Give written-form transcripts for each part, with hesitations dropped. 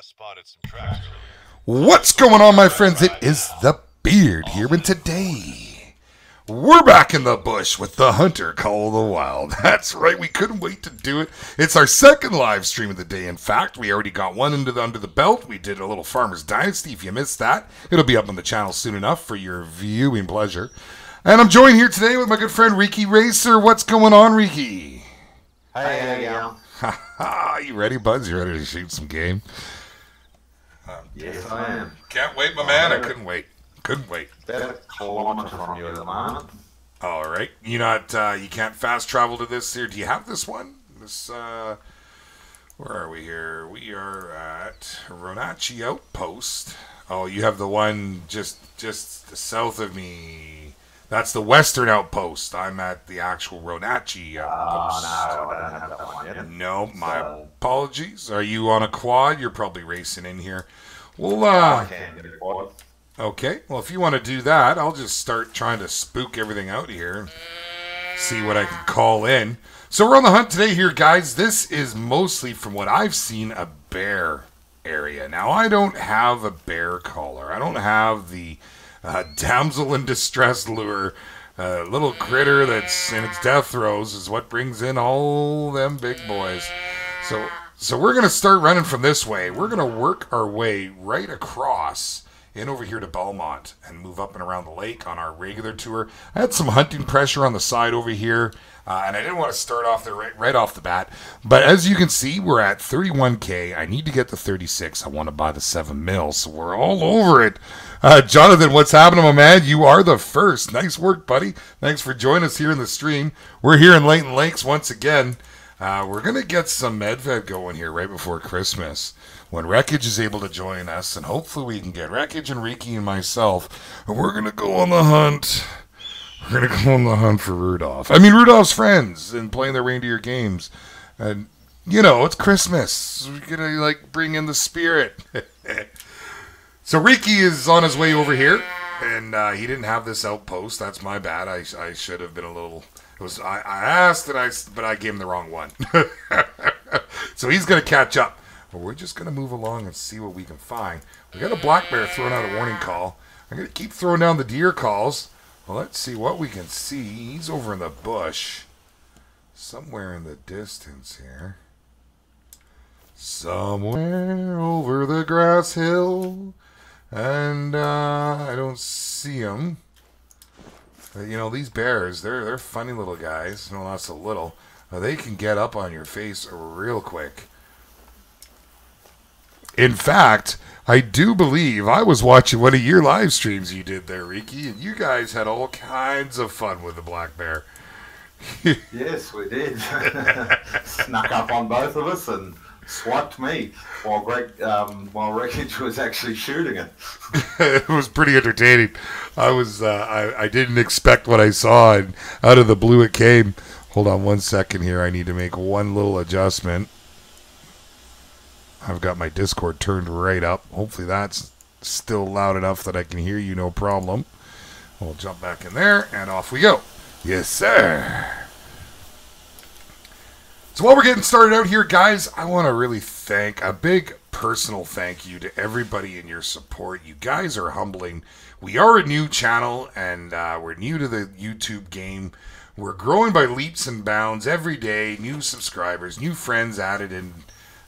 spotted some tracks earlier. What's going on, my friends? It is the Beard here, and today we're back in the bush with the Hunter Call of the Wild. That's right, we couldn't wait to do it. It's our second live stream of the day. In fact, we already got one under the belt. We did a little Farmer's Dynasty. If you missed that, it'll be up on the channel soon enough for your viewing pleasure. And I'm joined here today with my good friend Ricky Racer. What's going on, Ricky? Hey, yeah. You ready, Buzz? You ready to shoot some game? Yes, I am. Can't wait, my man. I couldn't wait. Couldn't wait. About a kilometre from you at the moment. All right. You can't fast travel to this here. Do you have this one? Where are we here? We are at Ronachi Outpost. Oh, you have the one just south of me. That's the Western Outpost. I'm at the actual Ronachi Outpost. No, I don't have that one yet. No, my apologies. Are you on a quad? You're probably racing in here. Well, I can't get a quad. okay. Well, if you want to do that, I'll just start trying to spook everything out here and see what I can call in. So we're on the hunt today here, guys. This is mostly, from what I've seen, a bear area. Now, I don't have a bear collar. I don't have the damsel in distress lure. Little critter that's in its death throes is what brings in all them big boys. So we're going to start running from this way. We're going to work our way right across in over here to Belmont and move up and around the lake on our regular tour. I had some hunting pressure on the side over here, and I didn't want to start off there right off the bat. But as you can see, we're at 31K. I need to get to 36. I want to buy the 7 mil, so we're all over it. Jonathan, what's happening, my man? You are the first. Nice work, buddy. Thanks for joining us here in the stream. We're here in Leighton Lakes once again. We're going to get some MedVed going here right before Christmas when Wreckage is able to join us, and hopefully we can get Wreckage and Ricky and myself, and we're going to go on the hunt. We're going to go on the hunt for Rudolph. I mean, Rudolph's friends and playing their reindeer games. And, it's Christmas. We're going to, bring in the spirit. So Ricky is on his way over here, and he didn't have this outpost. That's my bad. I should have been a little... I asked, but I gave him the wrong one. So he's going to catch up. But we're just going to move along and see what we can find. We got a black bear throwing out a warning call. I'm going to keep throwing down the deer calls. Well, let's see what we can see. He's over in the bush. Somewhere in the distance here. Somewhere over the grass hill. And I don't see him. These bears, they're funny little guys. No, not so little. They can get up on your face real quick. In fact, I do believe I was watching one of your live streams you did there, Ricky, and you guys had all kinds of fun with the black bear. Yes, we did. Snuck up on both of us and swiped me while Wreckage was actually shooting it. It was pretty entertaining. I didn't expect what I saw, and out of the blue it came. Hold on one second here. I need to make one little adjustment. I've got my Discord turned right up. Hopefully that's still loud enough that I can hear you, no problem. We'll jump back in there, and off we go. Yes, sir. So while we're getting started out here, guys, I want to really thank, a big personal thank you to everybody in your support. You guys are humbling. We are a new channel, and we're new to the YouTube game. We're growing by leaps and bounds every day. New subscribers, new friends added in.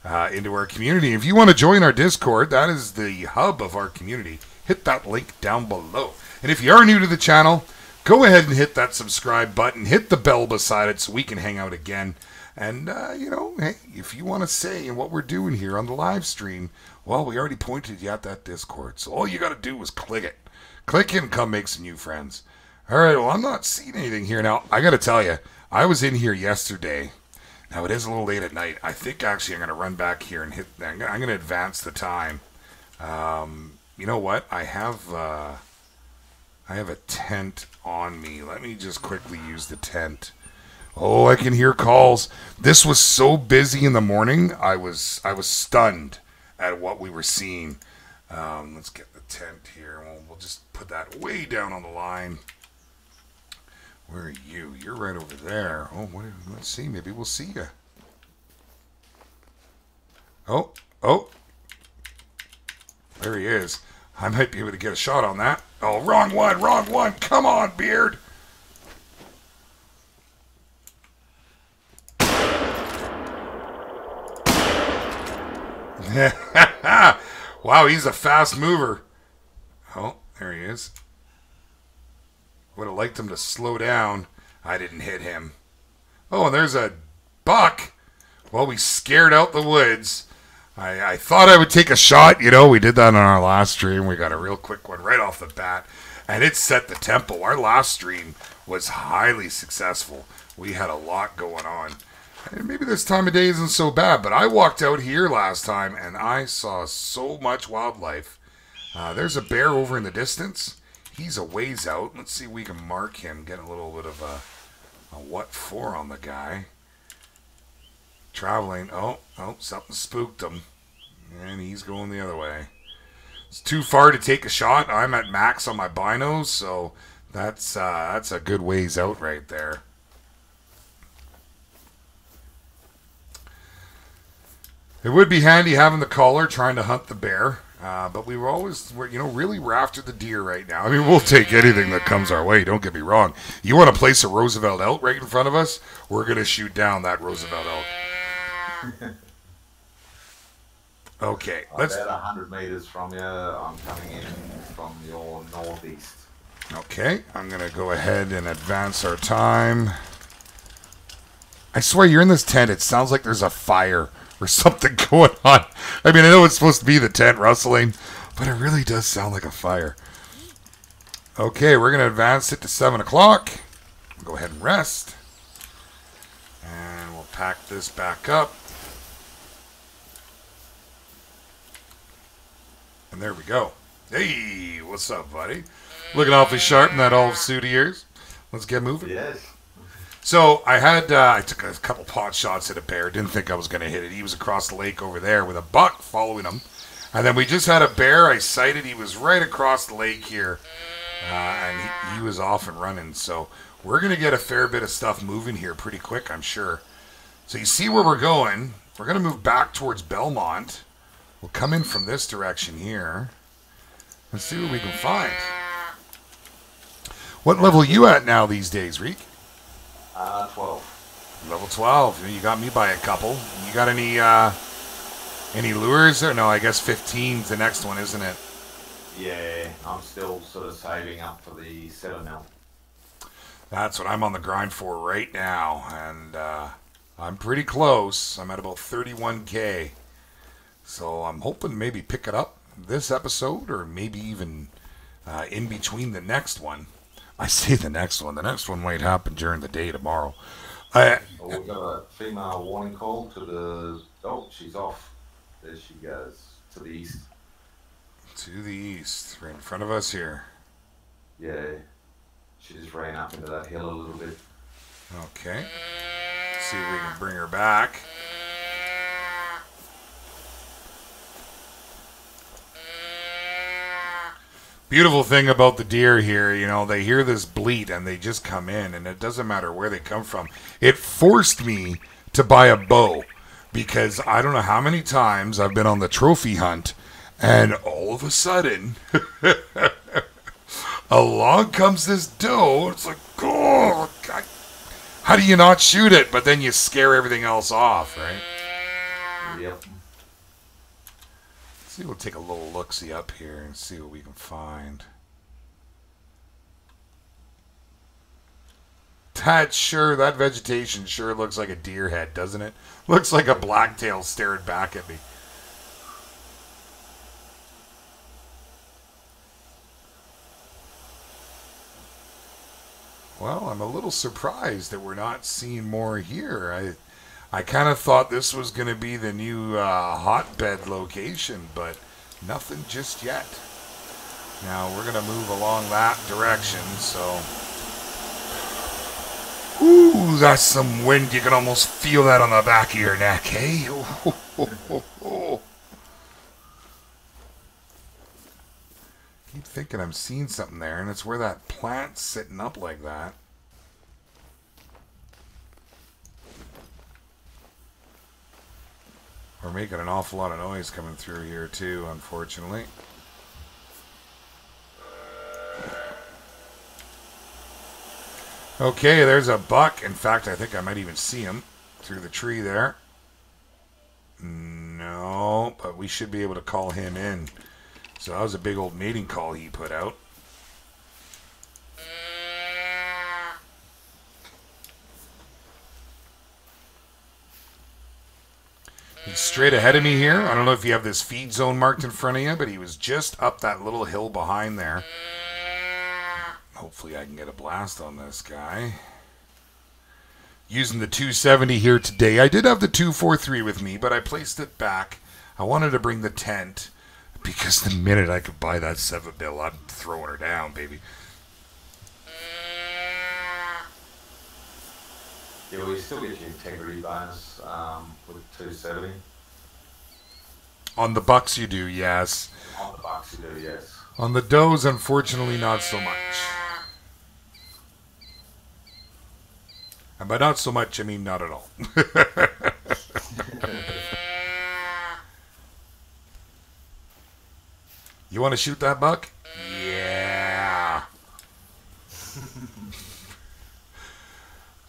Into our community. If you want to join our Discord, that is the hub of our community. Hit that link down below. And if you are new to the channel, go ahead and hit that subscribe button. Hit the bell beside it so we can hang out again. And, hey, if you want to say what we're doing here on the live stream, well, we already pointed you at that Discord. So all you got to do is click it. Click it and come make some new friends. All right, well, I'm not seeing anything here. Now, I got to tell you, I was in here yesterday. Now, it is a little late at night. I think, actually, I'm going to run back here and I'm going to advance the time. You know what? I have a tent on me. Let me just quickly use the tent. Oh, I can hear calls. This was so busy in the morning. I was stunned at what we were seeing. Let's get the tent here. We'll just put that way down on the line. Where are you? You're right over there. Oh, let's see. Maybe we'll see you. Oh. There he is. I might be able to get a shot on that. Oh, wrong one, wrong one. Come on, Beard. Wow, he's a fast mover. Oh, there he is. Would have liked him to slow down. I didn't hit him. Oh, and there's a buck. Well, we scared out the woods. I thought I would take a shot. You know, we did that on our last stream. We got a real quick one right off the bat. And it set the tempo. Our last stream was highly successful. We had a lot going on. And maybe this time of day isn't so bad, but I walked out here last time and I saw so much wildlife. There's a bear over in the distance. He's a ways out. Let's see if we can mark him. Get a little bit of a what for on the guy. Traveling. Oh, something spooked him. And he's going the other way. It's too far to take a shot. I'm at max on my binos, so that's a good ways out right there. It would be handy having the collar trying to hunt the bear, but we're really after the deer right now. I mean, we'll take anything that comes our way, don't get me wrong. You want to place a Roosevelt elk right in front of us? We're going to shoot down that Roosevelt elk. Okay, let's... About 100 meters from you, I'm coming in from your northeast. Okay, I'm going to go ahead and advance our time. I swear, you're in this tent. It sounds like there's a fire or something going on. I mean, I know it's supposed to be the tent rustling, but it really does sound like a fire. Okay, we're going to advance it to 7 o'clock. We'll go ahead and rest. And we'll pack this back up. And there we go. Hey, what's up, buddy? Looking awfully sharp in that old suit of yours. Let's get moving. Yes. So I took a couple pot shots at a bear. Didn't think I was going to hit it. He was across the lake over there with a buck following him. And then we just had a bear. I sighted. He was right across the lake here. And he was off and running. So we're going to get a fair bit of stuff moving here pretty quick, I'm sure. So you see where we're going. We're going to move back towards Belmont. We'll come in from this direction here. Let's see what we can find. What level are you at now these days, Reek? 12. Level 12. You got me by a couple. You got any lures there? No, I guess 15's the next one, isn't it? Yeah, I'm still sort of saving up for the 7mm. That's what I'm on the grind for right now. And I'm pretty close. I'm at about 31K. So I'm hoping to maybe pick it up this episode or maybe even in between the next one. I say the next one. The next one might happen during the day tomorrow. We've got a female warning call to the... Oh, she's off. There she goes. To the east. To the east. Right in front of us here. Yeah. She just ran up into that hill a little bit. Okay. Let's see if we can bring her back. Beautiful thing about the deer here, you know, they hear this bleat and they just come in, and it doesn't matter where they come from. It forced me to buy a bow because I don't know how many times I've been on the trophy hunt and all of a sudden along comes this doe. It's like, oh, God. How do you not shoot it? But then you scare everything else off, right? Yep. See, we'll take a little look-see up here and see what we can find. That vegetation sure looks like a deer head, doesn't it? Looks like a blacktail staring back at me. Well, I'm a little surprised that we're not seeing more here. I kind of thought this was going to be the new hotbed location, but nothing just yet. Now, we're going to move along that direction, so... Ooh, that's some wind. You can almost feel that on the back of your neck, eh? Keep thinking I'm seeing something there, and it's where that plant's sitting up like that. We're making an awful lot of noise coming through here too, unfortunately. Okay, there's a buck. In fact, I think I might even see him through the tree there. No, but we should be able to call him in. So that was a big old mating call he put out. He's straight ahead of me here. I don't know if you have this feed zone marked in front of you, but he was just up that little hill behind there. Hopefully I can get a blast on this guy. Using the 270 here today. I did have the 243 with me, but I placed it back. I wanted to bring the tent because the minute I could buy that 7 mil, I'm throwing her down, baby. Yeah, we still get your integrity bonus with 270. On the bucks you do, yes. On the bucks you do, yes. On the does, unfortunately, not so much. And by not so much, I mean not at all. You want to shoot that buck? Yeah.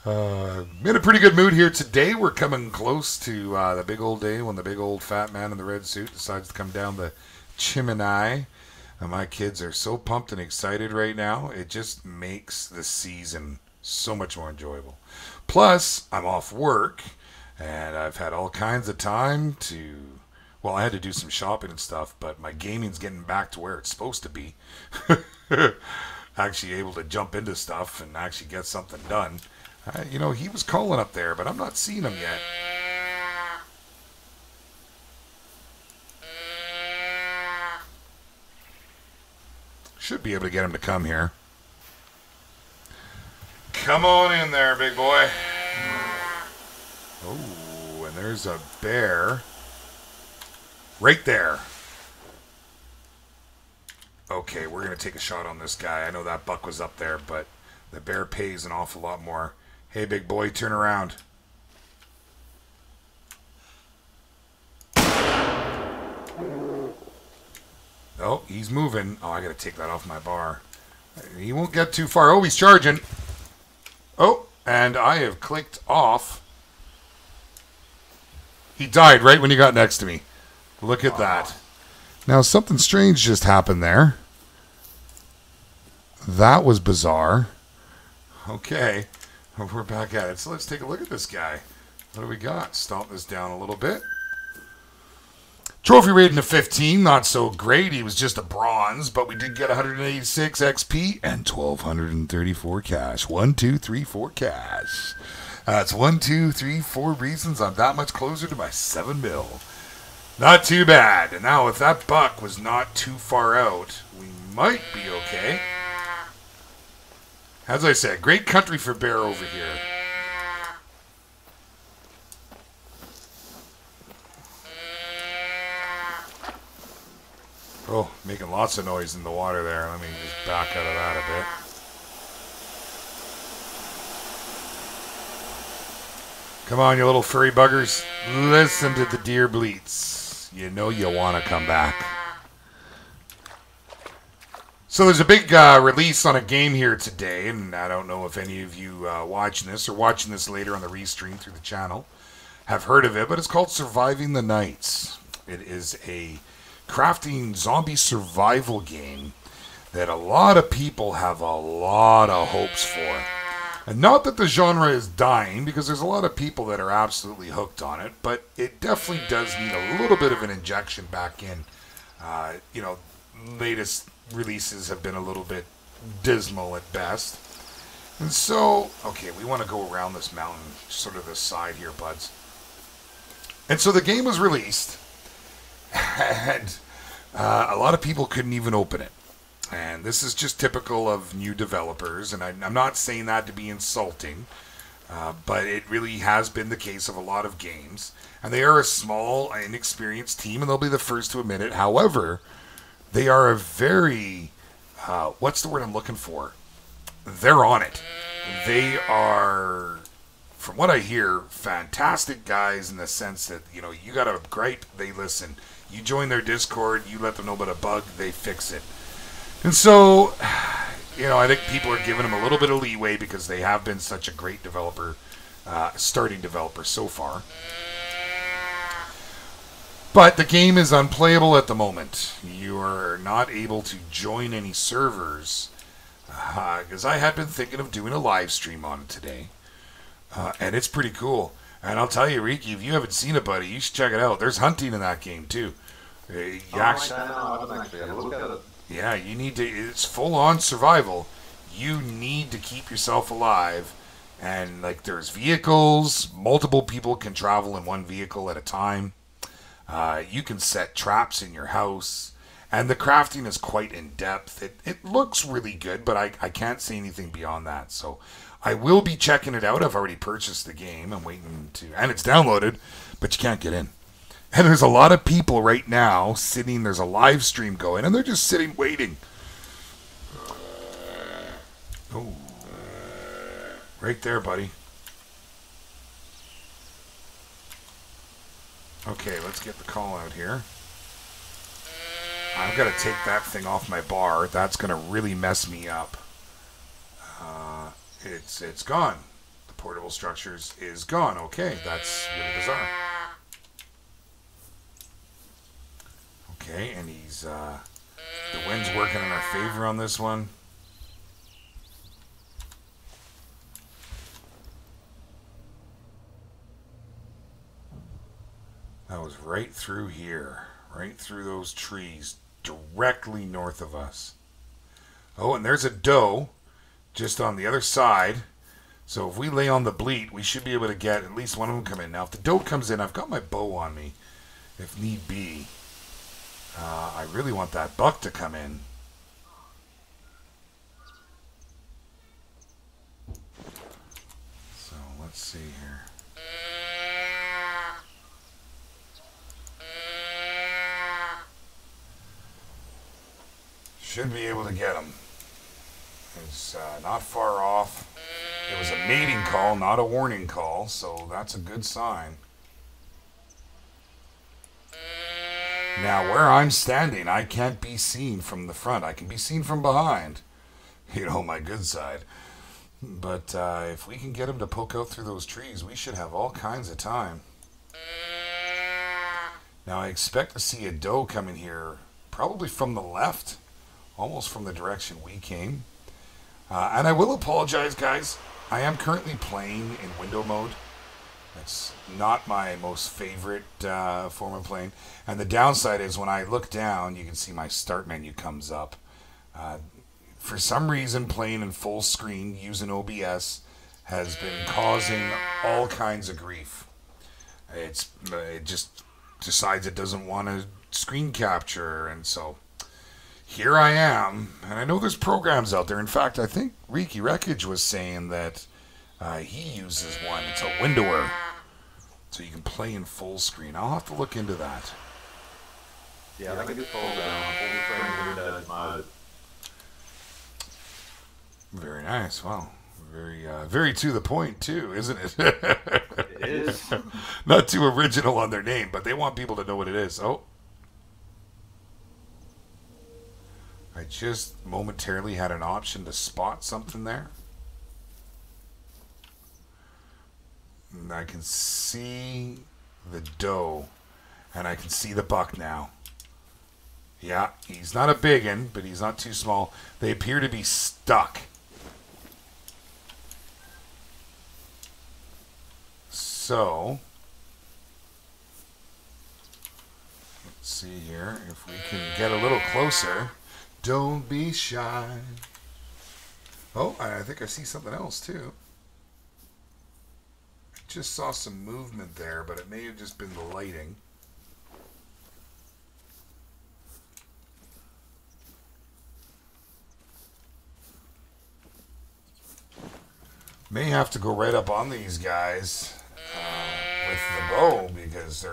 In a pretty good mood here today. We're coming close to the big old day when the big old fat man in the red suit decides to come down the chimney. And my kids are so pumped and excited right now. It just makes the season so much more enjoyable. Plus, I'm off work, and I've had all kinds of time to... Well, I had to do some shopping and stuff, but my gaming's getting back to where it's supposed to be. Actually able to jump into stuff and actually get something done. You know, he was calling up there, but I'm not seeing him yet. Should be able to get him to come here. Come on in there, big boy. Oh, and there's a bear. Right there. Okay, we're going to take a shot on this guy. I know that buck was up there, but the bear pays an awful lot more. Hey, big boy, turn around. Oh, he's moving. Oh, I got to take that off my bar. He won't get too far. Oh, he's charging. Oh, and I have clicked off. He died right when he got next to me. Look at that. Now, something strange just happened there. That was bizarre. Okay. We're back at it. So let's take a look at this guy. What do we got? Stomp this down a little bit. Trophy rating of 15. Not so great. He was just a bronze, but we did get 186 XP and 1,234 cash. 1, 2, 3, 4 cash. That's 1, 2, 3, 4 reasons I'm that much closer to my 7 mil. Not too bad. And now if that buck was not too far out, we might be okay. As I said, great country for bear over here. Oh, making lots of noise in the water there. Let me just back out of that a bit. Come on, you little furry buggers. Listen to the deer bleats. You know you want to come back. So there's a big release on a game here today, and I don't know if any of you watching this or watching this later on the restream through the channel have heard of it, but it's called Surviving the Nights. It is a crafting zombie survival game that a lot of people have a lot of hopes for. And not that the genre is dying, because there's a lot of people that are absolutely hooked on it, but it definitely does need a little bit of an injection back in. You know, latest releases have been a little bit dismal at best. And so, okay, we want to go around this mountain, sort of this side here, buds. And so the game was released, and a lot of people couldn't even open it. And this is just typical of new developers, and I'm not saying that to be insulting, but it really has been the case of a lot of games. And they are a small, inexperienced team, and they'll be the first to admit it. However, they are a very, what's the word I'm looking for? They're on it. They are from what I hear, fantastic guys in the sense that, you know, you got a gripe, they listen. You join their Discord, you let them know about a bug, they fix it. And so, you know, I think people are giving them a little bit of leeway because they have been such a great developer, starting developer so far. But the game is unplayable at the moment. You are not able to join any servers because I had been thinking of doing a live stream on it today. And it's pretty cool. And I'll tell you, Riki, if you haven't seen it, buddy, you should check it out. There's hunting in that game, too. I haven't actually had a look at it. Yeah, you need to... It's full-on survival. You need to keep yourself alive. And, like, there's vehicles. Multiple people can travel in one vehicle at a time. You can set traps in your house. And the crafting is quite in-depth. It looks really good, but I can't say anything beyond that. So I will be checking it out. I've already purchased the game. I'm waiting to... And it's downloaded, but you can't get in. And there's a lot of people right now sitting, there's a live stream going, and they're just sitting waiting. Oh. Right there, buddy. Okay, let's get the call out here. I've got to take that thing off my bar. That's going to really mess me up. It's gone. The portable structures is gone. Okay, that's really bizarre. Okay, and he's, the wind's working in our favor on this one. That was right through here, right through those trees, directly north of us. Oh, and there's a doe just on the other side. So if we lay on the bleat, we should be able to get at least one of them come in. Now, if the doe comes in, I've got my bow on me, if need be. I really want that buck to come in. So let's see here. Should be able to get him. It's not far off. It was a mating call, not a warning call, so that's a good sign. Now, where I'm standing, I can't be seen from the front. I can be seen from behind. You know, my good side. But if we can get him to poke out through those trees, we should have all kinds of time. Now, I expect to see a doe coming here, probably from the left, almost from the direction we came. And I will apologize, guys. I am currently playing in window mode. It's not my most favorite form of playing. And the downside is when I look down, you can see my start menu comes up. For some reason, playing in full screen using OBS has been causing all kinds of grief. It just decides it doesn't want to screen capture, and so here I am. And I know there's programs out there. In fact, I think Riki Wreckage was saying that he uses one. It's a windower, so you can play in full screen. I'll have to look into that. Yeah, I think it's called full screen Windows mode. Very nice. Wow. Very to the point, too, isn't it? It is. Not too original on their name, but they want people to know what it is. Oh. I just momentarily had an option to spot something there. And I can see the doe, and I can see the buck now. Yeah, he's not a big one, but he's not too small. They appear to be stuck. So, let's see here if we can get a little closer. Don't be shy. Oh, I think I see something else too. I just saw some movement there, but it may have just been the lighting. May have to go right up on these guys with the bow because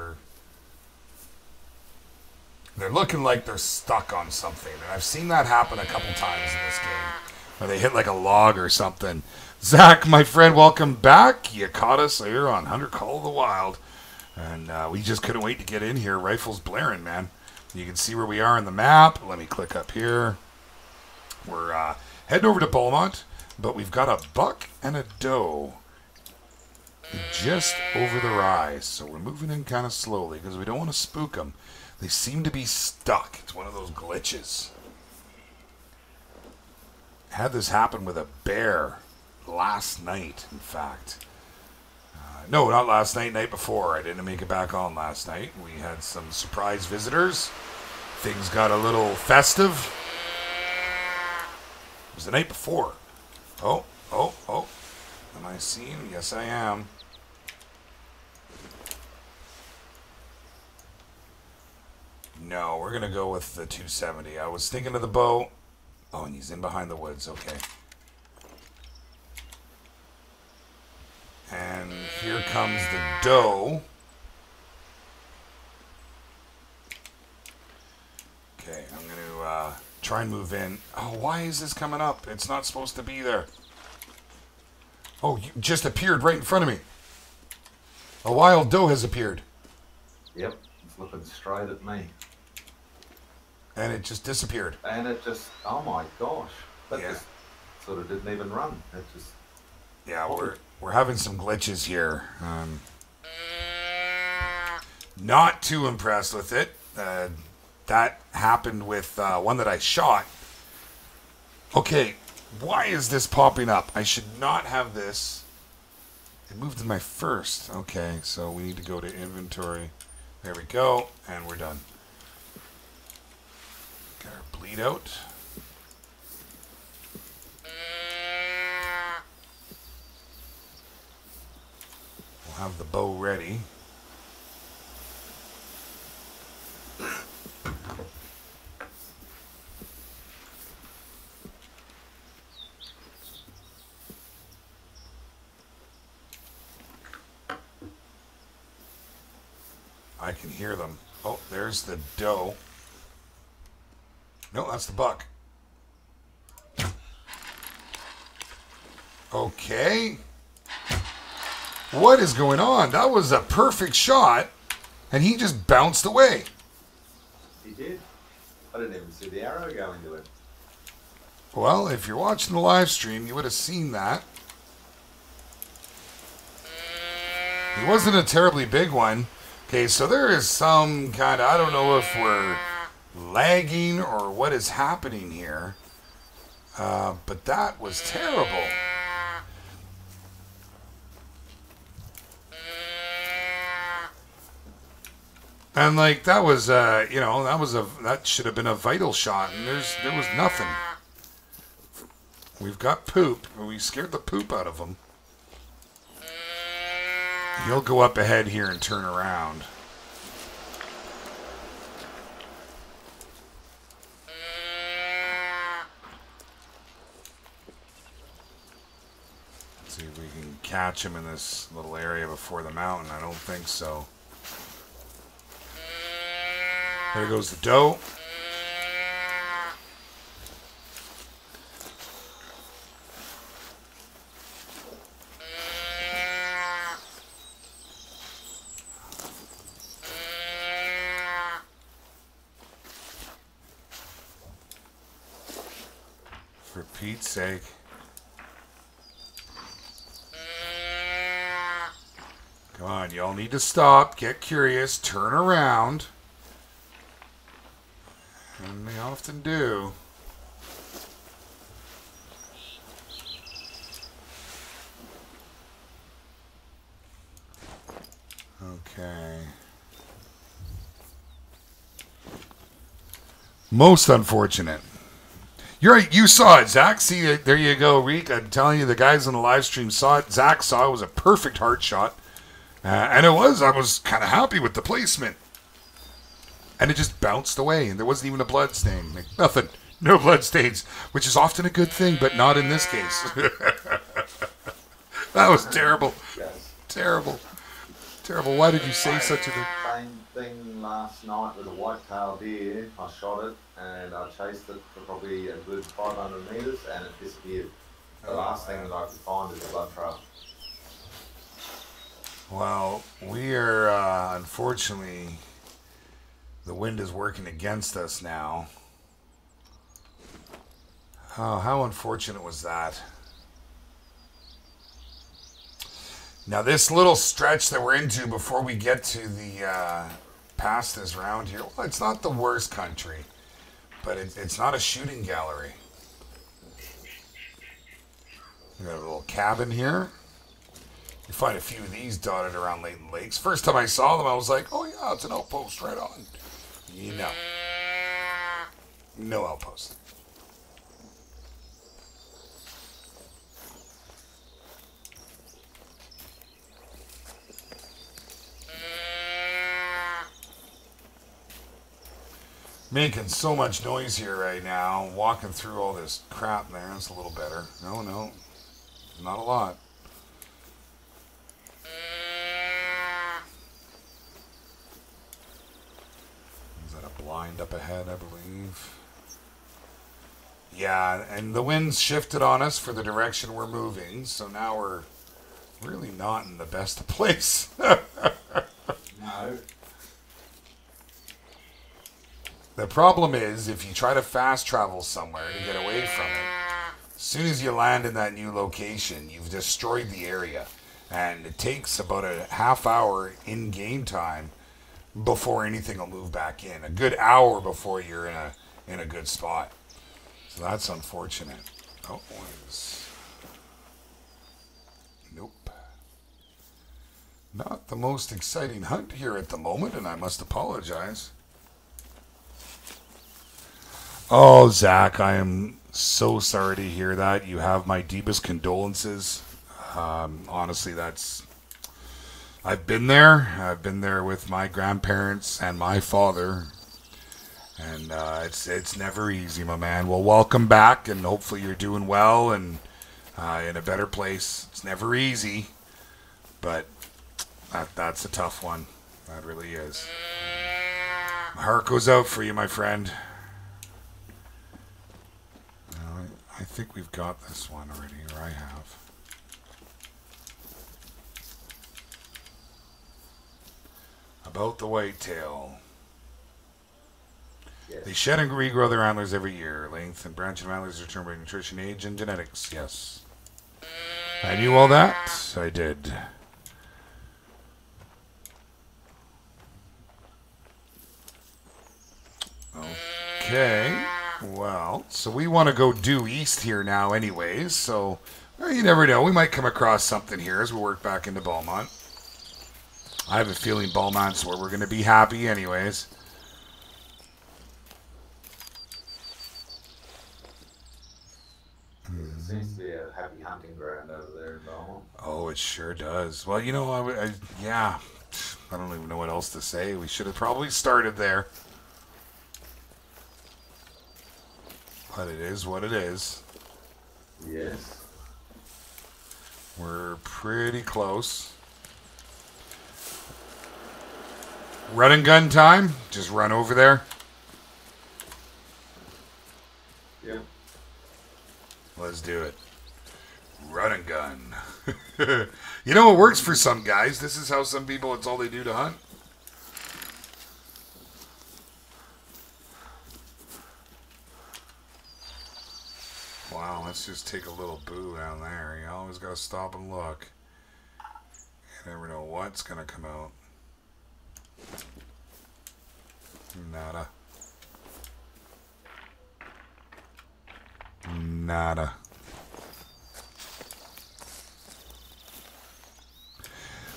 they're looking like they're stuck on something. And I've seen that happen a couple times in this game. Where they hit like a log or something. Zach, my friend, welcome back. You caught us here on Hunter Call of the Wild. And we just couldn't wait to get in here. Rifles blaring, man. You can see where we are on the map. Let me click up here. We're heading over to Beaumont, but we've got a buck and a doe just over the rise. So we're moving in kind of slowly because we don't want to spook them. They seem to be stuck. It's one of those glitches. Had this happen with a bear last night, in fact. No, not last night, night before. I didn't make it back on last night. We had some surprise visitors. Things got a little festive. It was the night before. Oh. Am I seen? Yes, I am. No, we're going to go with the 270. I was thinking of the bow. Oh, and he's in behind the woods. Okay. And here comes the doe. Okay, I'm going to try and move in. Oh, why is this coming up? It's not supposed to be there. Oh, you just appeared right in front of me. A wild doe has appeared. Yep, it's looking straight at me. And it just disappeared. And it just, oh my gosh. That Yeah. just sort of didn't even run. It just... Yeah, we're having some glitches here. Not too impressed with it. That happened with one that I shot. Okay, why is this popping up? I should not have this. It moved to my first. Okay, so we need to go to inventory. There we go, and we're done. Got our bleed out. We'll have the bow ready. I can hear them. Oh, there's the doe. No, that's the buck. Okay. What is going on? That was a perfect shot, and he just bounced away. He did. I didn't even see the arrow go into it. Well, if you're watching the live stream, you would have seen that. He wasn't a terribly big one. Okay, so there is some kind of, I don't know if we're lagging or what is happening here. But that was terrible. And like that was, that should have been a vital shot, and there was nothing. We've got poop, and we scared the poop out of him. He'll go up ahead here and turn around. Let's see if we can catch him in this little area before the mountain. I don't think so. There goes the doe. For Pete's sake. Come on, y'all need to stop, get curious, turn around. And they often do. Okay. Most unfortunate. You're right, you saw it, Zach. See, there you go, Reek. I'm telling you, the guys on the live stream saw it. Zach saw it was a perfect heart shot. And it was. I was kind of happy with the placement. And it just bounced away, and there wasn't even a blood stain. Like, nothing. No blood stains, which is often a good thing, but not in this case. That was terrible. Yes. Terrible. Terrible. Why did you say such a thing? Same thing last night with a white-tailed deer. I shot it, and I chased it for probably a good 500 metres, and it disappeared. The last thing that I could find is a blood trail. Well, we are, unfortunately, the wind is working against us now. Oh, how unfortunate was that? Now, this little stretch that we're into before we get to the, past this round here, well, it's not the worst country, but it's not a shooting gallery. We got a little cabin here. You find a few of these dotted around Layton Lakes. First time I saw them, I was like, oh yeah, it's an outpost right on. You know. No outpost. Making so much noise here right now. Walking through all this crap there. It's a little better. No, not a lot. Is that a blind up ahead, I believe? Yeah, and the wind's shifted on us for the direction we're moving, so now we're really not in the best of place. No. The problem is, if you try to fast travel somewhere to get away from it, as soon as you land in that new location, you've destroyed the area. And it takes about a half hour in game time before anything will move back in. A good hour before you're in a good spot. So that's unfortunate. Oh, nope. Not the most exciting hunt here at the moment, and I must apologize. Oh, Zach, I am so sorry to hear that. You have my deepest condolences. Honestly, I've been there. I've been there with my grandparents and my father. And it's never easy, my man. Well, welcome back, and hopefully you're doing well and in a better place. It's never easy, but that's a tough one. That really is. My heart goes out for you, my friend. I think we've got this one already, or I have. About the whitetail. Yes. They shed and regrow their antlers every year. Length and branch of antlers are determined by nutrition, age, and genetics. Yes. I knew all that. I did. Okay. Well, so we want to go due east here now anyways, so you never know. We might come across something here as we work back into Beaumont. I have a feeling Beaumont's where we're going to be happy anyways. It seems to be a happy hunting ground over there in Beaumont. Oh, it sure does. Well, you know, yeah, I don't even know what else to say. We should have probably started there. But it is what it is. Yes. We're pretty close. Run and gun time. Just run over there. Yeah. Let's do it. Run and gun. You know, it works for some guys. This is how some people, it's all they do to hunt. Wow, let's just take a little boo down there. You always got to stop and look. You never know what's going to come out. Nada. Nada.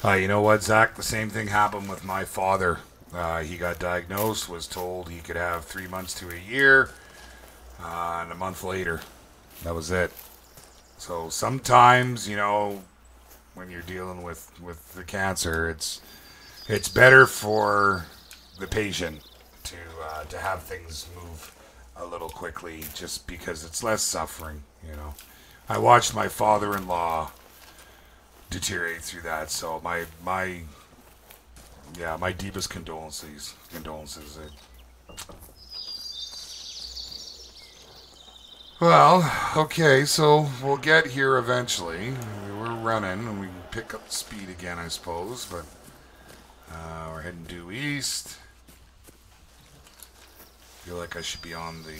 You know what, Zach? The same thing happened with my father. He got diagnosed, was told he could have 3 months to a year, and a month later, that was it. So sometimes, you know, when you're dealing with the cancer, it's better for the patient to have things move a little quickly, just because it's less suffering. You know, I watched my father-in-law deteriorate through that, so my deepest condolences. Well, okay, so we'll get here eventually. We're running, and we can pick up the speed again, I suppose. But we're heading due east. Feel like I should be on the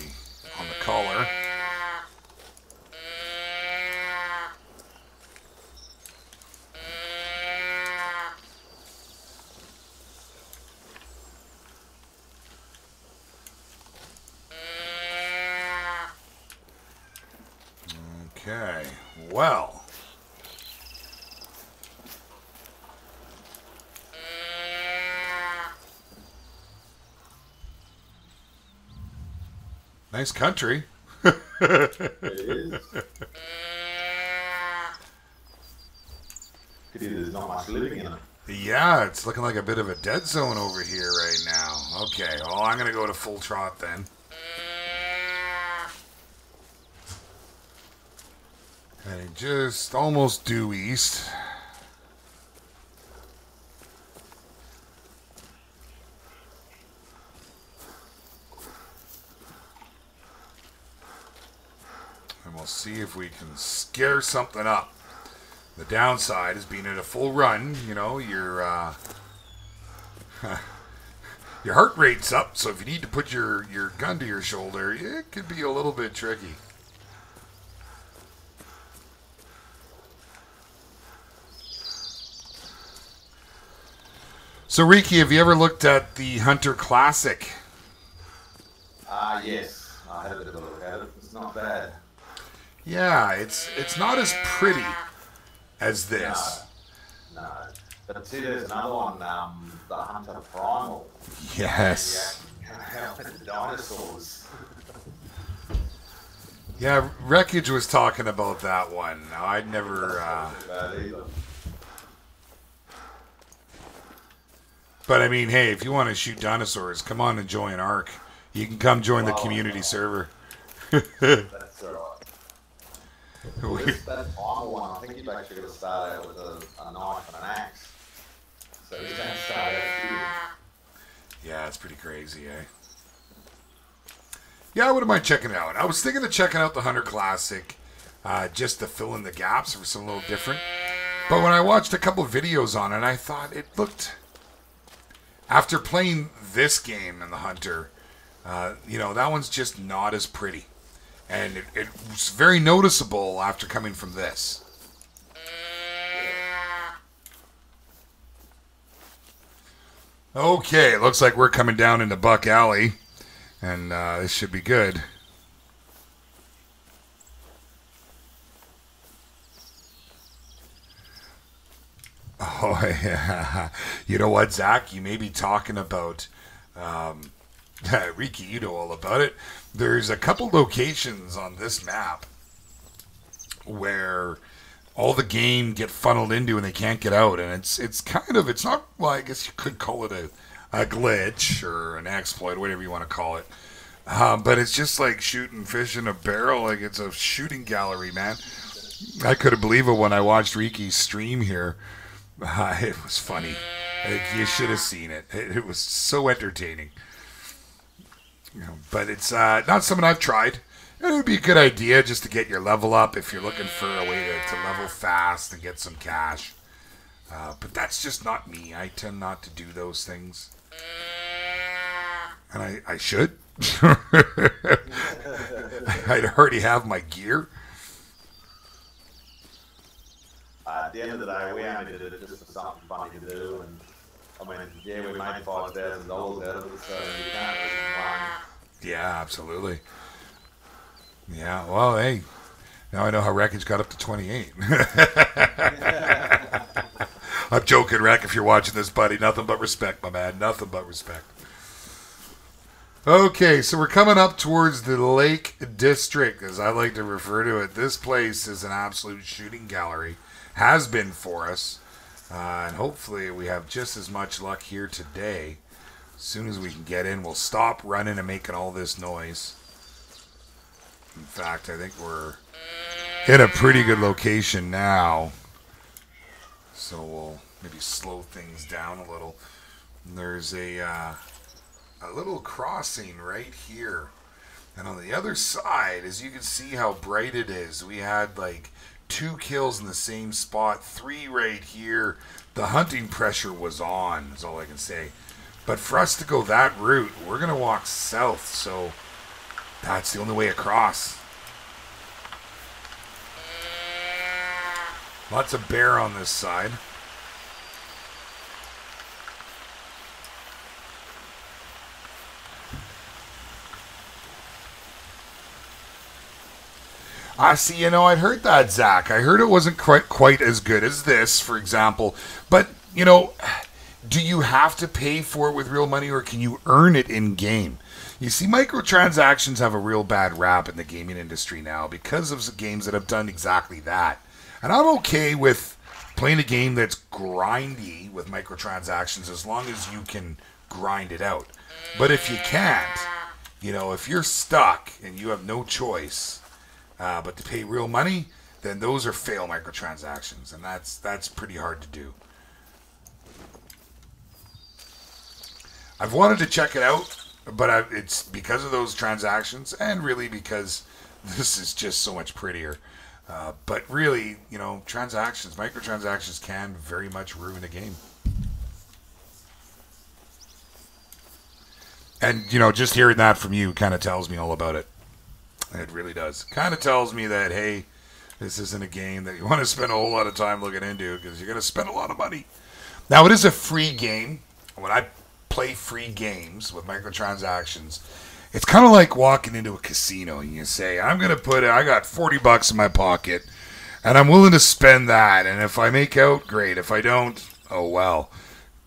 collar. Okay, well. Nice country. It is. There's not much living in it. Yeah, it's looking like a bit of a dead zone over here right now. Okay, well, I'm going to go to full trot then. And just almost due east. And we'll see if we can scare something up. The downside is being at a full run, you know, your heart rate's up, so if you need to put your gun to your shoulder, it could be a little bit tricky. So, Riki, have you ever looked at the Hunter Classic? Yes. I had a bit of a look at it. It's not bad. Yeah, it's not as pretty as this. No. But see, there's another one, the Hunter Primal. Yes. The dinosaurs. Yeah, Wreckage was talking about that one. I'd never... But I mean, hey, if you want to shoot dinosaurs, come on and join ARC. You can come join the community server. That's alright. That final one, I think you've actually got to start out with a knife and an axe. So you can't start out shooting. Yeah, it's pretty crazy, eh? Yeah, I wouldn't mind checking it out. I was thinking of checking out the Hunter Classic just to fill in the gaps for something a little different. But when I watched a couple videos on it, I thought it looked... After playing this game in the Hunter, you know, that one's just not as pretty. And it was very noticeable after coming from this. Okay, it looks like we're coming down into Buck Alley. And this should be good. Oh, yeah. You know what, Zach? You may be talking about... Riki, you know all about it. There's a couple locations on this map where all the game get funneled into and they can't get out. And it's kind of... It's not... Well, I guess you could call it a glitch or an exploit, whatever you want to call it. But it's just like shooting fish in a barrel. Like, it's a shooting gallery, man. I couldn't believe it when I watched Riki's stream here. It was funny. You should have seen it. It was so entertaining. You know, but it's not something I've tried. It would be a good idea just to get your level up if you're looking for a way to level fast and get some cash. But that's just not me. I tend not to do those things. And I should. I'd already have my gear. At the end of the day, we only did it just for something funny to do, and I mean, yeah, we made $5,000 out of it, so you can't really complain. Yeah, absolutely. Yeah, well, hey, now I know how Wreckage got up to 28. I'm joking, Wreck, if you're watching this, buddy. Nothing but respect, my man. Nothing but respect. Okay, so we're coming up towards the Lake District, as I like to refer to it. This place is an absolute shooting gallery. Has been for us. And hopefully we have just as much luck here today. As soon as we can get in, we'll stop running and making all this noise. In fact, I think we're in a pretty good location now. So we'll maybe slow things down a little. And there's a little crossing right here. And on the other side, as you can see how bright it is, we had like 2 kills in the same spot, 3 right here. The hunting pressure was on, is all I can say. But for us to go that route, we're going to walk south, so that's the only way across. Lots of bear on this side. I see, you know, I'd heard that, Zach. I heard it wasn't quite as good as this, for example. But, you know, do you have to pay for it with real money, or can you earn it in-game? You see, microtransactions have a real bad rap in the gaming industry now because of games that have done exactly that. And I'm okay with playing a game that's grindy with microtransactions as long as you can grind it out. But if you can't, you know, if you're stuck and you have no choice but to pay real money, then those are fail microtransactions, and that's pretty hard to do. I've wanted to check it out, but it's because of those transactions, and really because this is just so much prettier. But really, you know, microtransactions can very much ruin a game. And, you know, just hearing that from you kind of tells me all about it. It really does. Kind of tells me that, hey, this isn't a game that you want to spend a whole lot of time looking into because you're going to spend a lot of money. Now, it is a free game. When I play free games with microtransactions, it's kind of like walking into a casino and you say, I got $40 in my pocket and I'm willing to spend that. And if I make out, great. If I don't, oh well,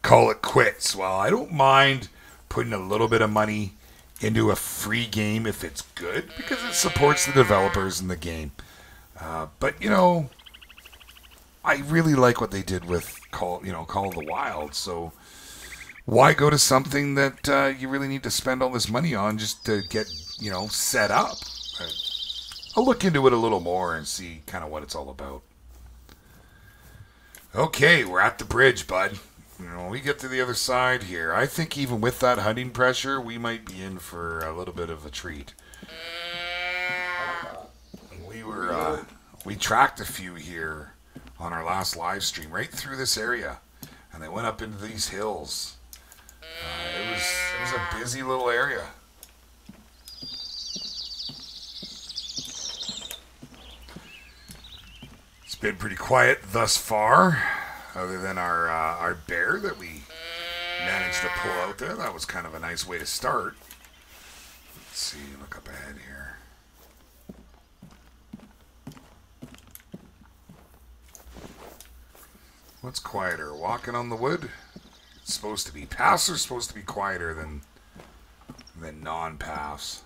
call it quits. Well, I don't mind putting a little bit of money into a free game if it's good because it supports the developers in the game. But, you know, I really like what they did with Call of the Wild. So why go to something that you really need to spend all this money on just to get, you know, set up? I'll look into it a little more and see kind of what it's all about. Okay, we're at the bridge, bud. You know, we get to the other side here. I think even with that hunting pressure, we might be in for a little bit of a treat. We tracked a few here on our last live stream right through this area, and they went up into these hills. It was a busy little area. It's been pretty quiet thus far, other than our bear that we managed to pull out there. That was kind of a nice way to start. Let's see, look up ahead here. What's quieter, walking on the wood? It's supposed to be. Paths are supposed to be quieter than non-paths.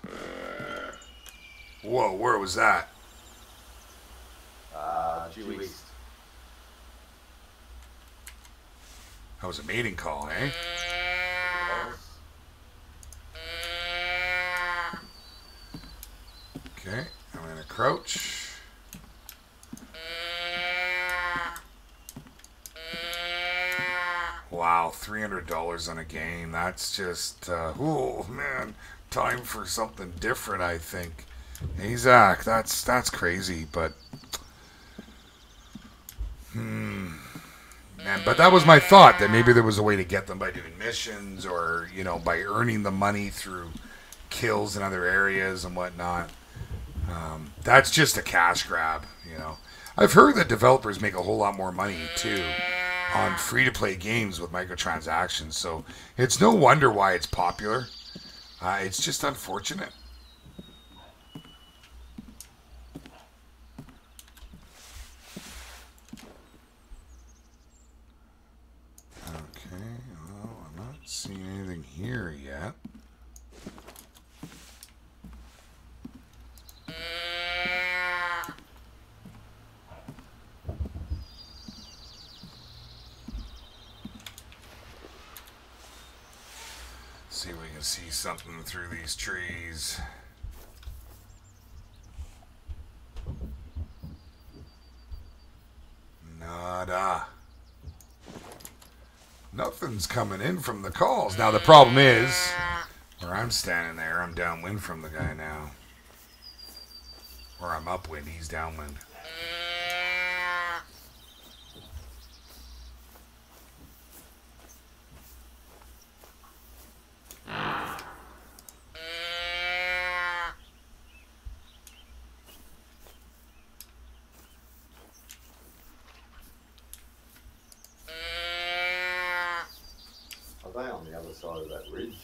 Whoa, where was that? Due east. That was a mating call, eh? Okay, I'm gonna crouch. Wow, $300 on a game. That's just, oh man, time for something different, I think. Hey, Zach, that's crazy, but, man, but that was my thought, that maybe there was a way to get them by doing missions or, you know, by earning the money through kills in other areas and whatnot. That's just a cash grab, you know. I've heard that developers make a whole lot more money, too, on free-to-play games with microtransactions, so it's no wonder why it's popular. It's just unfortunate. Okay, well, I'm not seeing anything here yet. See if we can see something through these trees. Nada. Nothing's coming in from the calls. Now the problem is, Where I'm standing there, I'm downwind from the guy now. Or I'm upwind, he's downwind. Are they on the other side of that ridge?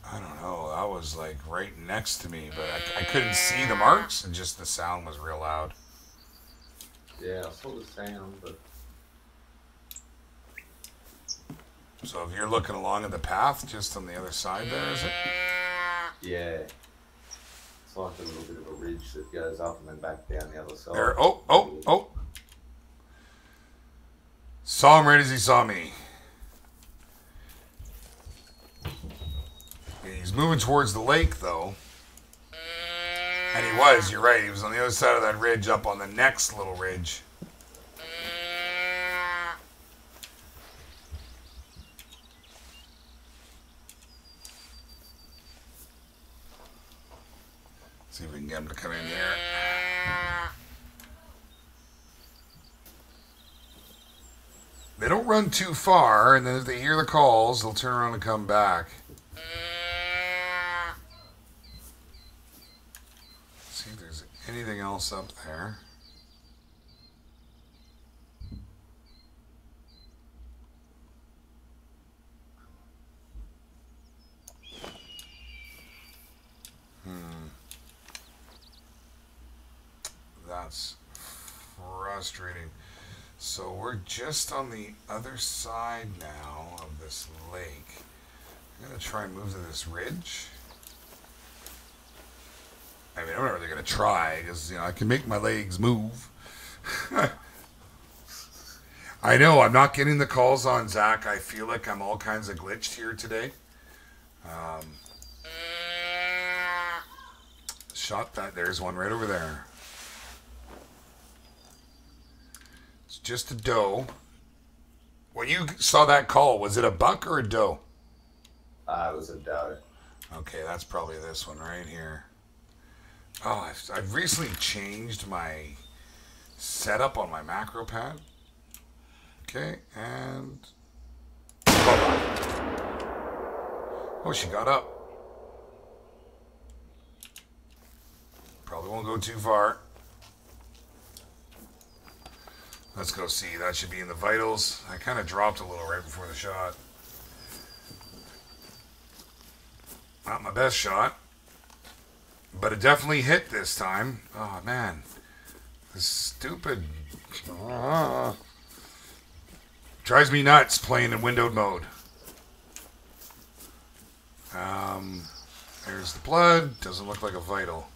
I don't know. That was like right next to me, but I couldn't see the marks, and just the sound was real loud. Yeah, I saw the sound, but... So if you're looking along at the path, just on the other side there, is it? Yeah. It's like a little bit of a ridge that goes up and then back down the other side. There. Oh. Saw him right as he saw me. He's moving towards the lake, though. And he was, you're right. He was on the other side of that ridge, up on the next little ridge. See if we can get him to come in here. They don't run too far, and then if they hear the calls, they'll turn around and come back. See if there's anything else up there. That's frustrating. So we're just on the other side now of this lake. I'm going to try and move to this ridge. I mean, I'm not really going to try because, you know, I can make my legs move. I know, I'm not getting the calls on Zach. I feel like I'm all kinds of glitched here today. Shot that. There's one right over there. It's just a doe. When you saw that call, was it a buck or a doe? It was a doe. Okay, that's probably this one right here. Oh, I've recently changed my setup on my macro pad. Okay, and... Oh, she got up. Probably won't go too far. Let's go see. That should be in the vitals. I kind of dropped a little right before the shot. Not my best shot. But it definitely hit this time. Oh, man. This stupid... drives me nuts playing in windowed mode. There's the blood. Doesn't look like a vital.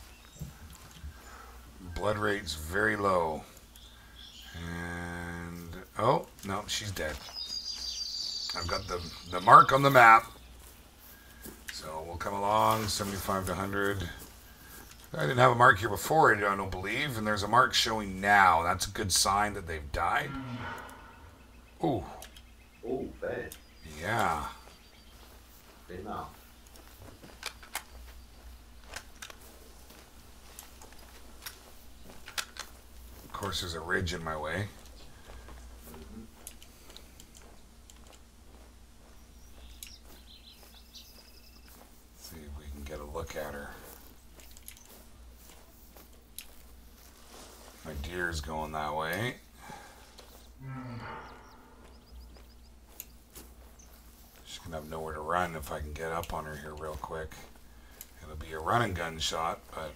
Blood rate's very low. And... oh, no, she's dead. I've got the mark on the map. So we'll come along, 75 to 100. I didn't have a mark here before, I don't believe, and there's a mark showing now. That's a good sign that they've died. Ooh. Ooh, bad. Yeah. Female. Of course, there's a ridge in my way. See if we can get a look at her. My deer's going that way. She's gonna have nowhere to run if I can get up on her here real quick. It'll be a run and gun shot, but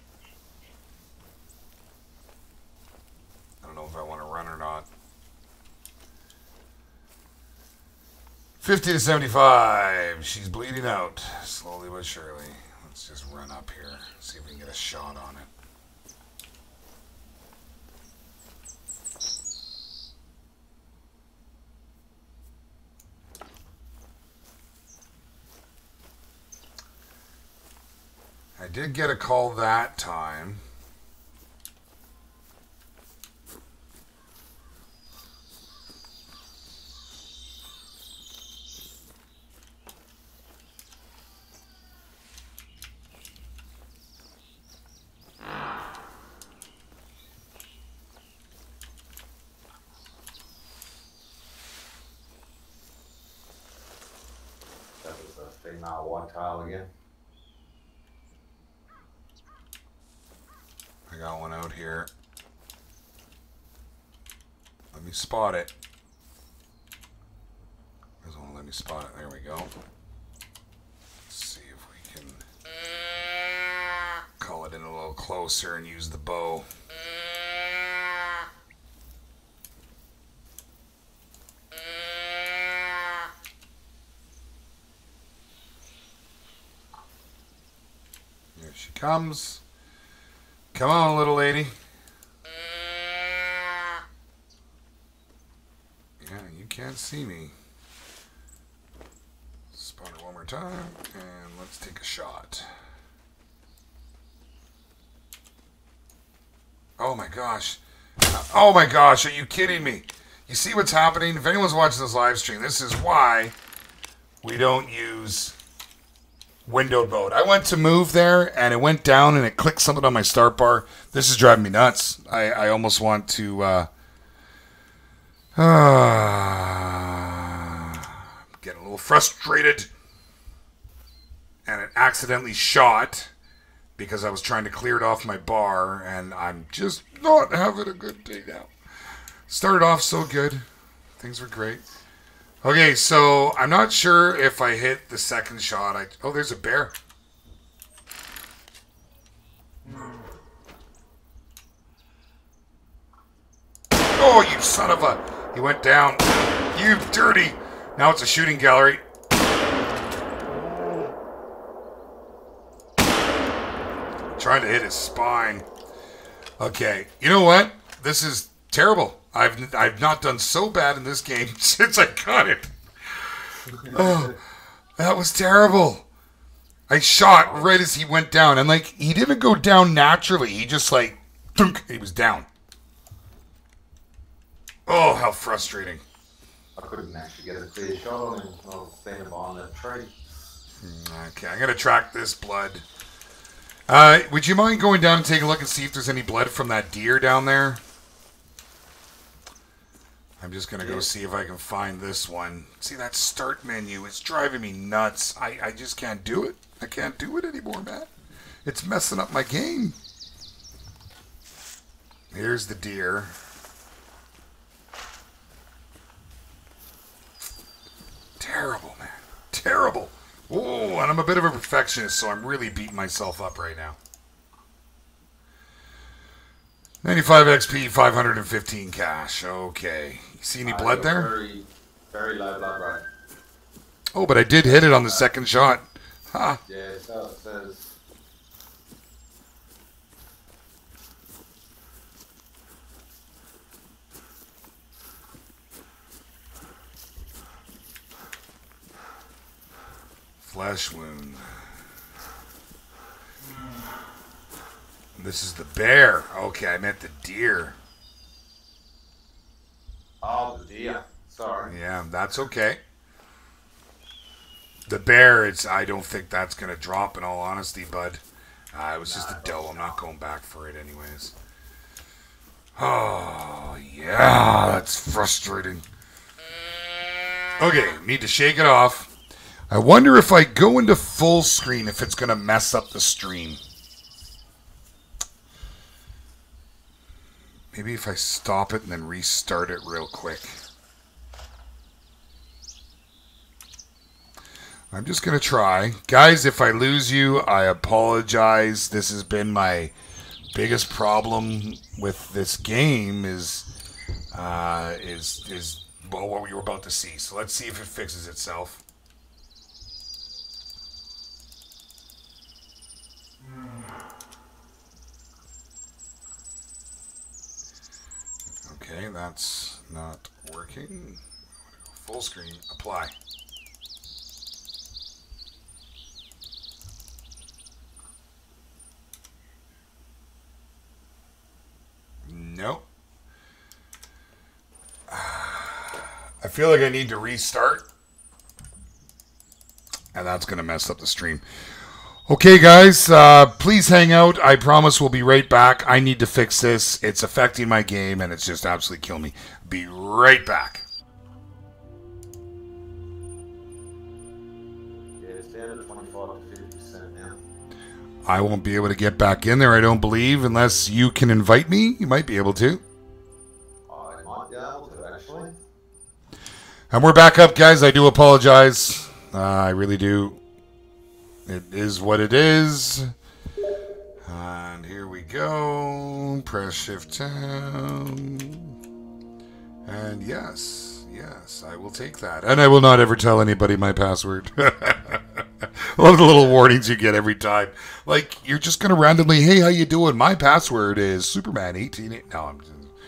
I don't know if I want to run or not. 50 to 75. She's bleeding out slowly but surely. Let's just run up here, see if we can get a shot on it. I did get a call that time. female whitetail again. I got one out here. Let me spot it. Doesn't want to let me spot it. There we go. Let's see if we can call it in a little closer and use the bow. Here she comes. Come on, little lady. Yeah, you can't see me. Spot her one more time, and let's take a shot. Oh my gosh. Oh my gosh, are you kidding me? You see what's happening? If anyone's watching this live stream, this is why we don't use windowed mode. I went to move there, and it went down, and it clicked something on my start bar. This is driving me nuts. I almost want to... get a little frustrated. And it accidentally shot because I was trying to clear it off my bar, and I'm just not having a good day now. Started off so good. Things were great. Okay, so I'm not sure if I hit the second shot. Oh, there's a bear. Oh, you son of a... He went down. You dirty. Now it's a shooting gallery. Trying to hit his spine. Okay, you know what? This is terrible. I've not done so bad in this game since I got it. Oh, that was terrible. I shot right as he went down, and like he didn't go down naturally. He just like thunk, he was down. Oh, how frustrating. I couldn't actually get a clear shot on him. I was standing behind that tree. Okay, I'm gonna track this blood. Would you mind going down and taking a look and see if there's any blood from that deer down there? I'm just going to go see if I can find this one. See, that start menu, it's driving me nuts. I just can't do it. I can't do it anymore, man. It's messing up my game. Here's the deer. Terrible, man. Terrible. Oh, and I'm a bit of a perfectionist, so I'm really beating myself up right now. 95 XP, 515 cash. Okay. You see any blood there? Very, very low blood rate. Oh, but I did hit it on the second shot. Huh. Yeah, so it says. Flesh wound. This is the bear. Okay, I meant the deer. Oh, the deer. Sorry. Yeah, that's okay. The bear, I don't think that's going to drop in all honesty, bud. It was just a doe. I'm not going back for it anyways. Oh, yeah, that's frustrating. Okay, need to shake it off. I wonder if I go into full screen if it's going to mess up the stream. Maybe if I stop it and then restart it real quick. I'm just going to try. Guys, if I lose you, I apologize. This has been my biggest problem with this game is well, what we were about to see. So let's see if it fixes itself. Okay, that's not working. I'm going to go full screen, apply. Nope. I feel like I need to restart. And that's going to mess up the stream. Okay, guys, please hang out. I promise we'll be right back. I need to fix this. It's affecting my game, and it's just absolutely killing me. Be right back. Yes. down to 25 to 50% now. I won't be able to get back in there, I don't believe, unless you can invite me. You might be able to. I might be able to, actually. And we're back up, guys. I do apologize. I really do. It is what it is. And here we go. Press shift down. And yes, I will take that. And I will not ever tell anybody my password. Love the little warnings you get every time. Like, you're just going to randomly, hey, how you doing? My password is Superman18. No,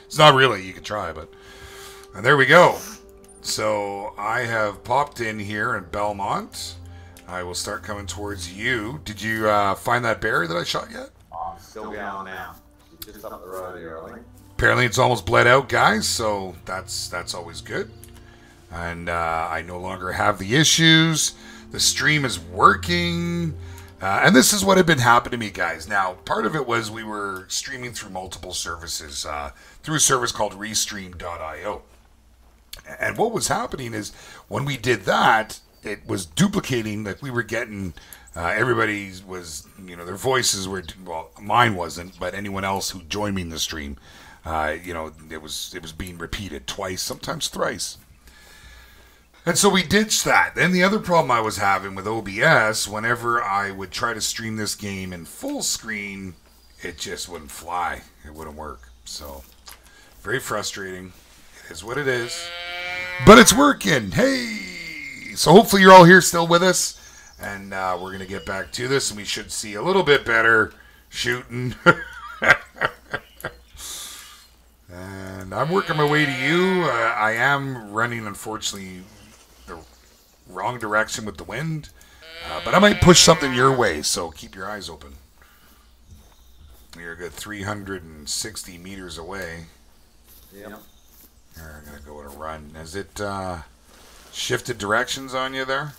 it's not really. You can try, but... And there we go. So, I have popped in here in Belmont. I will start coming towards you. Did you find that bear that I shot yet? I'm still going now. She's just up the road here, I think. Apparently it's almost bled out, guys, so that's always good. And I no longer have the issues. The stream is working. And this is what had been happening to me, guys. Now, part of it was we were streaming through multiple services, through a service called Restream.io. And what was happening is when we did that, it was duplicating, like we were getting, everybody was, their voices were, well, mine wasn't, but anyone else who joined me in the stream, it was being repeated twice, sometimes thrice. And so we ditched that. Then the other problem I was having with OBS, whenever I would try to stream this game in full screen, it just wouldn't fly. It wouldn't work. So, very frustrating. It is what it is. But it's working. Hey! So hopefully you're all here still with us. And we're going to get back to this, and we should see a little bit better shooting. And I'm working my way to you. I am running, unfortunately, the wrong direction with the wind. But I might push something your way, so keep your eyes open. You're a good 360 meters away. Yep. We're going to go on a run. Has it shifted directions on you there?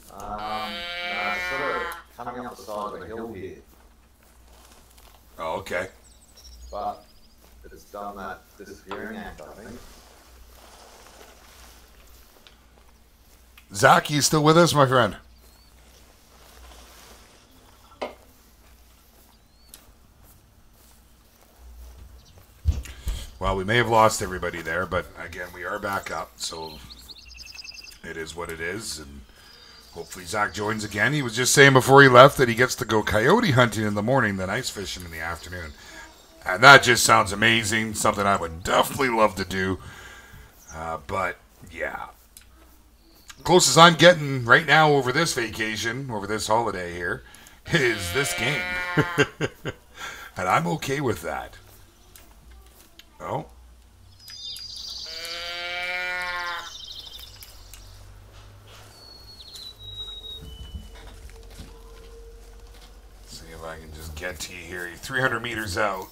No, it's sort of coming up the side of a hill here. Oh, okay. But it's done that disappearing act, I think. Zach, you still with us, my friend? Well, we may have lost everybody there, but again, we are back up, so it is what it is, and hopefully Zach joins again. He was just saying before he left that he gets to go coyote hunting in the morning, then ice fishing in the afternoon. And that just sounds amazing, something I would definitely love to do. But, yeah. Closest I'm getting right now over this vacation, over this holiday here, is this game. And I'm okay with that. Oh. See if I can just get to you here. You're 300 meters out.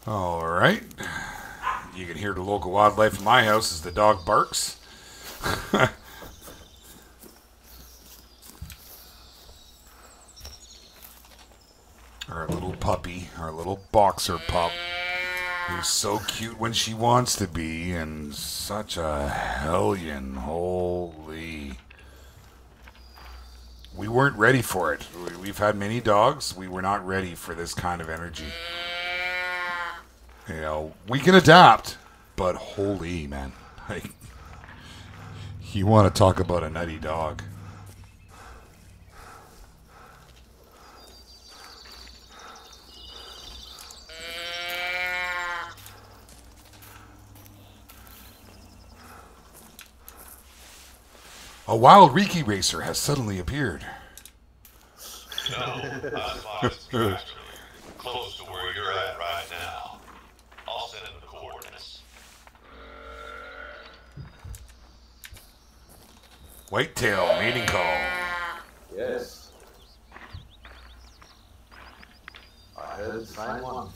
All right. You can hear the local wildlife in my house as the dog barks. Our little puppy, our little boxer pup, who's so cute when she wants to be, and such a hellion. Holy. We weren't ready for it. We've had many dogs. We were not ready for this kind of energy. You know, we can adapt, but holy, man. Like, you want to talk about a nutty dog. A wild Riki racer has suddenly appeared. No, I thought it's actually close to where you're at right now. I'll send him the coordinates. Whitetail mating call. Yes. I heard the same one.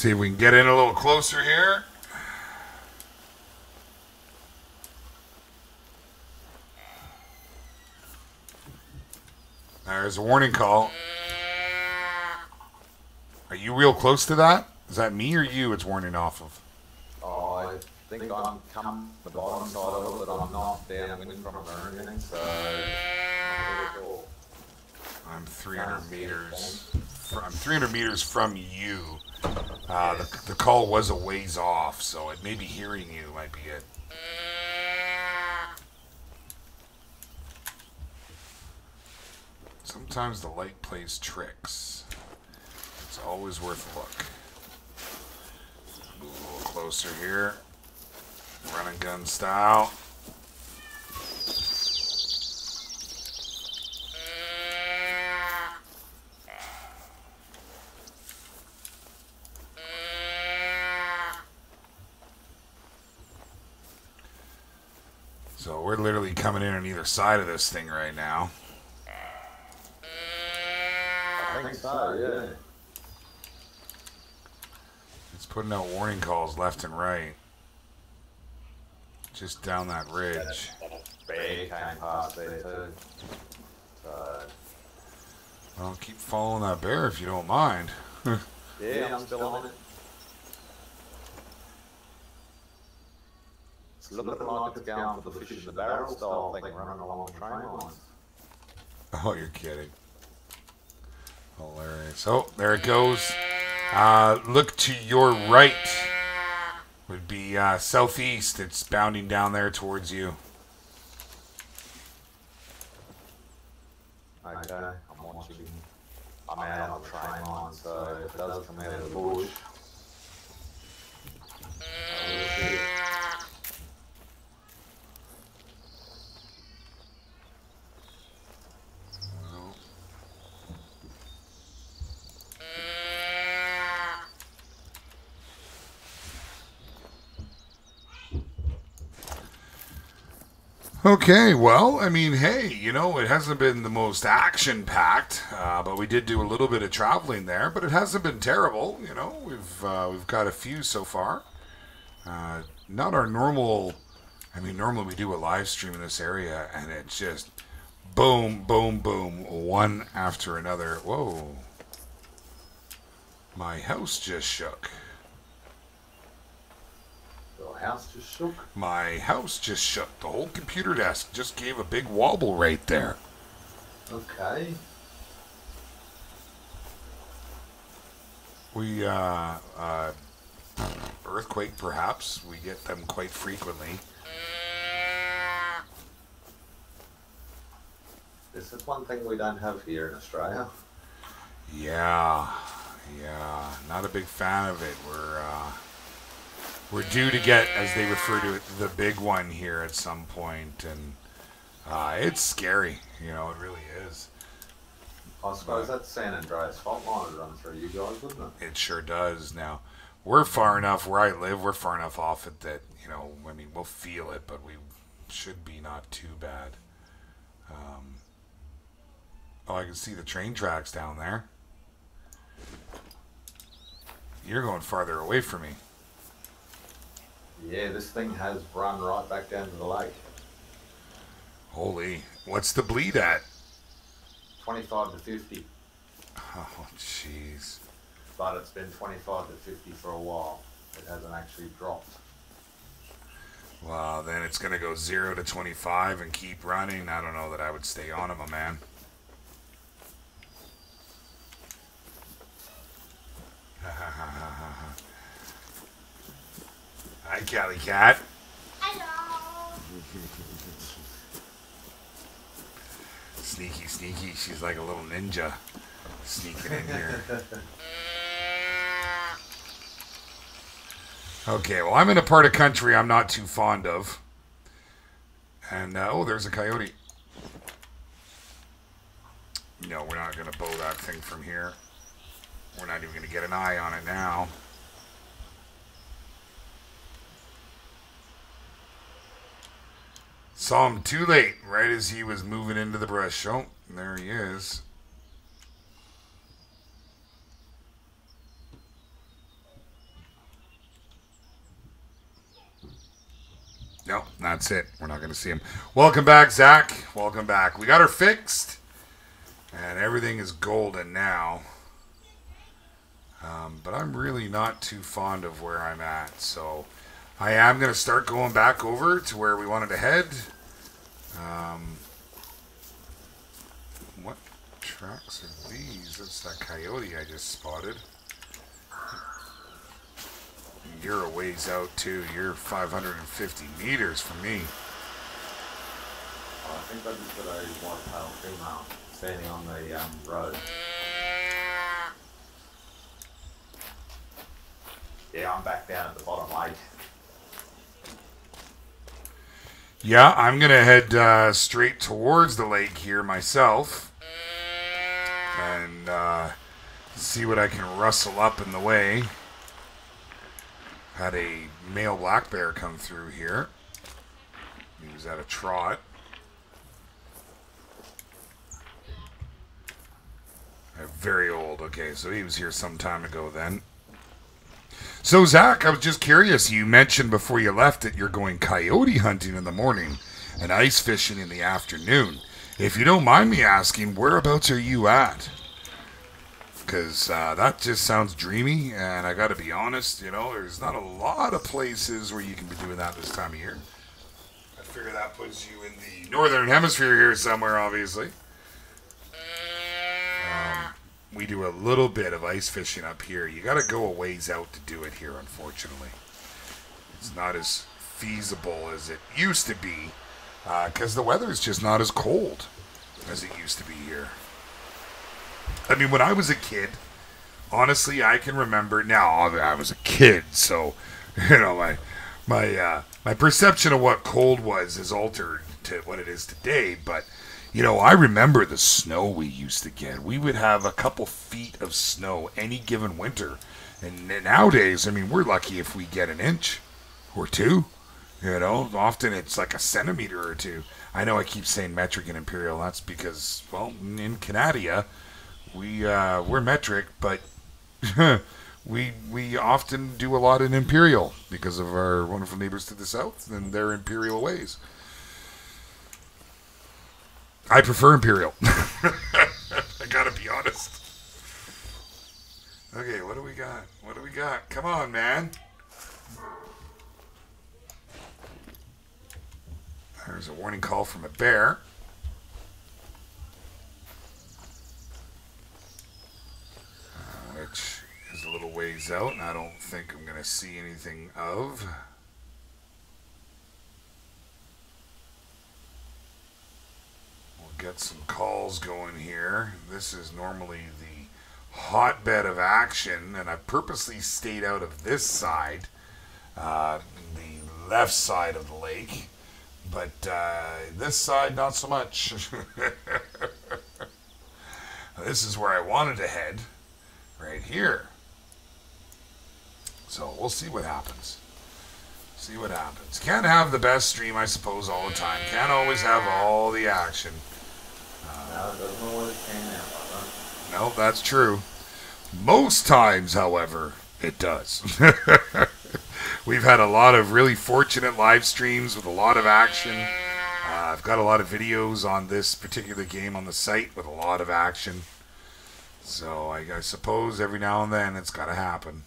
See if we can get in a little closer here. There's a warning call. Are you real close to that? Is that me or you it's warning off of? Oh, I think I'm coming the bottom side of it, but I'm not downwind from it or anything, so... I'm 300 meters. I'm 300 meters from you. The call was a ways off, so it may be hearing you might be it. Sometimes the light plays tricks. It's always worth a look. Move a little closer here. Run and gun style. So we're literally coming in on either side of this thing right now. I think so, yeah. It's putting out warning calls left and right. Just down that ridge. Bear came past there too. So... Well, keep following that bear if you don't mind. Yeah, I'm still on it. It's looking like it's going for the fish in the barrel style thing running along the train lines. Oh, you're kidding. Hilarious. Oh, there it goes. Look to your right. Would be southeast. It's bounding down there towards you. Okay, I'm watching. I'm out on the train line, so if it does come out of the bush, I will see it. Okay, well, I mean, hey, you know, it hasn't been the most action-packed, but we did do a little bit of traveling there, but it hasn't been terrible, you know. We've got a few so far. Not our normal, I mean, normally we do a live stream in this area, and it's just boom, boom, boom, one after another. Whoa. My house just shook. The house just shook? My house just shook. The whole computer desk just gave a big wobble right there. Okay. We, earthquake perhaps. We get them quite frequently. This is one thing we don't have here in Australia. Yeah. Not a big fan of it. We're due to get, as they refer to it, the big one here at some point, and it's scary. You know, it really is. I suppose that's San Andreas fault line to run through you guys, wouldn't it? It sure does. Now, we're far enough, where I live, we're far enough off it that, you know, I mean, we'll feel it, but we should be not too bad. Oh, I can see the train tracks down there. You're going farther away from me. Yeah, this thing has run right back down to the lake. Holy, what's the bleed at? 25 to 50. Oh, jeez. But it's been 25 to 50 for a while. It hasn't actually dropped. Well, then it's going to go 0 to 25 and keep running. I don't know that I would stay on him, my man. Hi, Callie Cat. Hello. Sneaky, sneaky. She's like a little ninja sneaking in here. Okay, well, I'm in a part of country I'm not too fond of. And, oh, there's a coyote. No, we're not going to bow that thing from here. We're not even going to get an eye on it now. Saw him too late, right as he was moving into the brush. Oh, there he is. Nope, that's it. We're not going to see him. Welcome back, Zach. Welcome back. We got her fixed, and everything is golden now. But I'm really not too fond of where I'm at, so I am going to start going back over to where we wanted to head. What tracks are these? That's that coyote I just spotted. You're a ways out too. You're 550 meters from me. I think I just got a white-tailed female standing on the road. Yeah, I'm back down at the bottom lake. Yeah, I'm going to head straight towards the lake here myself. And see what I can rustle up in the way. Had a male black bear come through here. He was at a trot. Very old. Okay, so he was here some time ago then. So, Zach, I was just curious. You mentioned before you left that you're going coyote hunting in the morning and ice fishing in the afternoon. If you don't mind me asking, whereabouts are you at? Because that just sounds dreamy, and I got to be honest, you know, there's not a lot of places where you can be doing that this time of year. I figure that puts you in the northern hemisphere here somewhere, obviously. We do a little bit of ice fishing up here. You got to go a ways out to do it here, unfortunately. It's not as feasible as it used to be, because the weather is just not as cold as it used to be here. I mean, when I was a kid, honestly, I can remember. Now, I was a kid, so you know my perception of what cold was is altered to what it is today. But you know, I remember the snow we used to get. We would have a couple feet of snow any given winter, and nowadays, I mean, we're lucky if we get an inch or two. You know, often it's like a centimeter or two. I know I keep saying metric and imperial. That's because, well, in Canada, we're metric, but we often do a lot in imperial because of our wonderful neighbors to the south and their imperial ways. I prefer imperial. I gotta be honest. Okay, what do we got? What do we got? Come on, man. There's a warning call from a bear. Which is a little ways out, and I don't think I'm going to see anything of. We'll get some calls going here. This is normally the hotbed of action, and I purposely stayed out of this side, the left side of the lake, but this side not so much. This is where I wanted to head. Right here. So we'll see what happens. See what happens. Can't have the best stream, I suppose, all the time. Can't always have all the action. No, it doesn't always pan out. No, that's true. Most times, however, it does. We've had a lot of really fortunate live streams with a lot of action. I've got a lot of videos on this particular game on the site with a lot of action. So I suppose every now and then it's got to happen.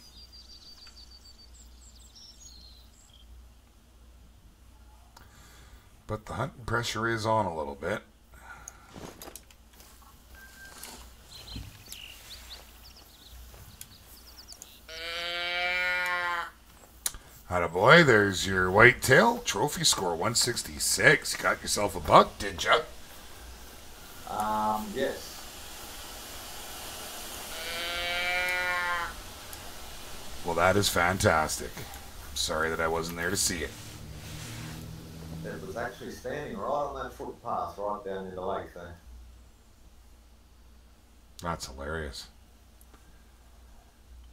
But the hunting pressure is on a little bit. Attaboy, there's your whitetail. Trophy score 166. You got yourself a buck, did ya? Yes. Well, that is fantastic. I'm sorry that I wasn't there to see it. It was actually standing right on that footpath right down in the lake there. That's hilarious.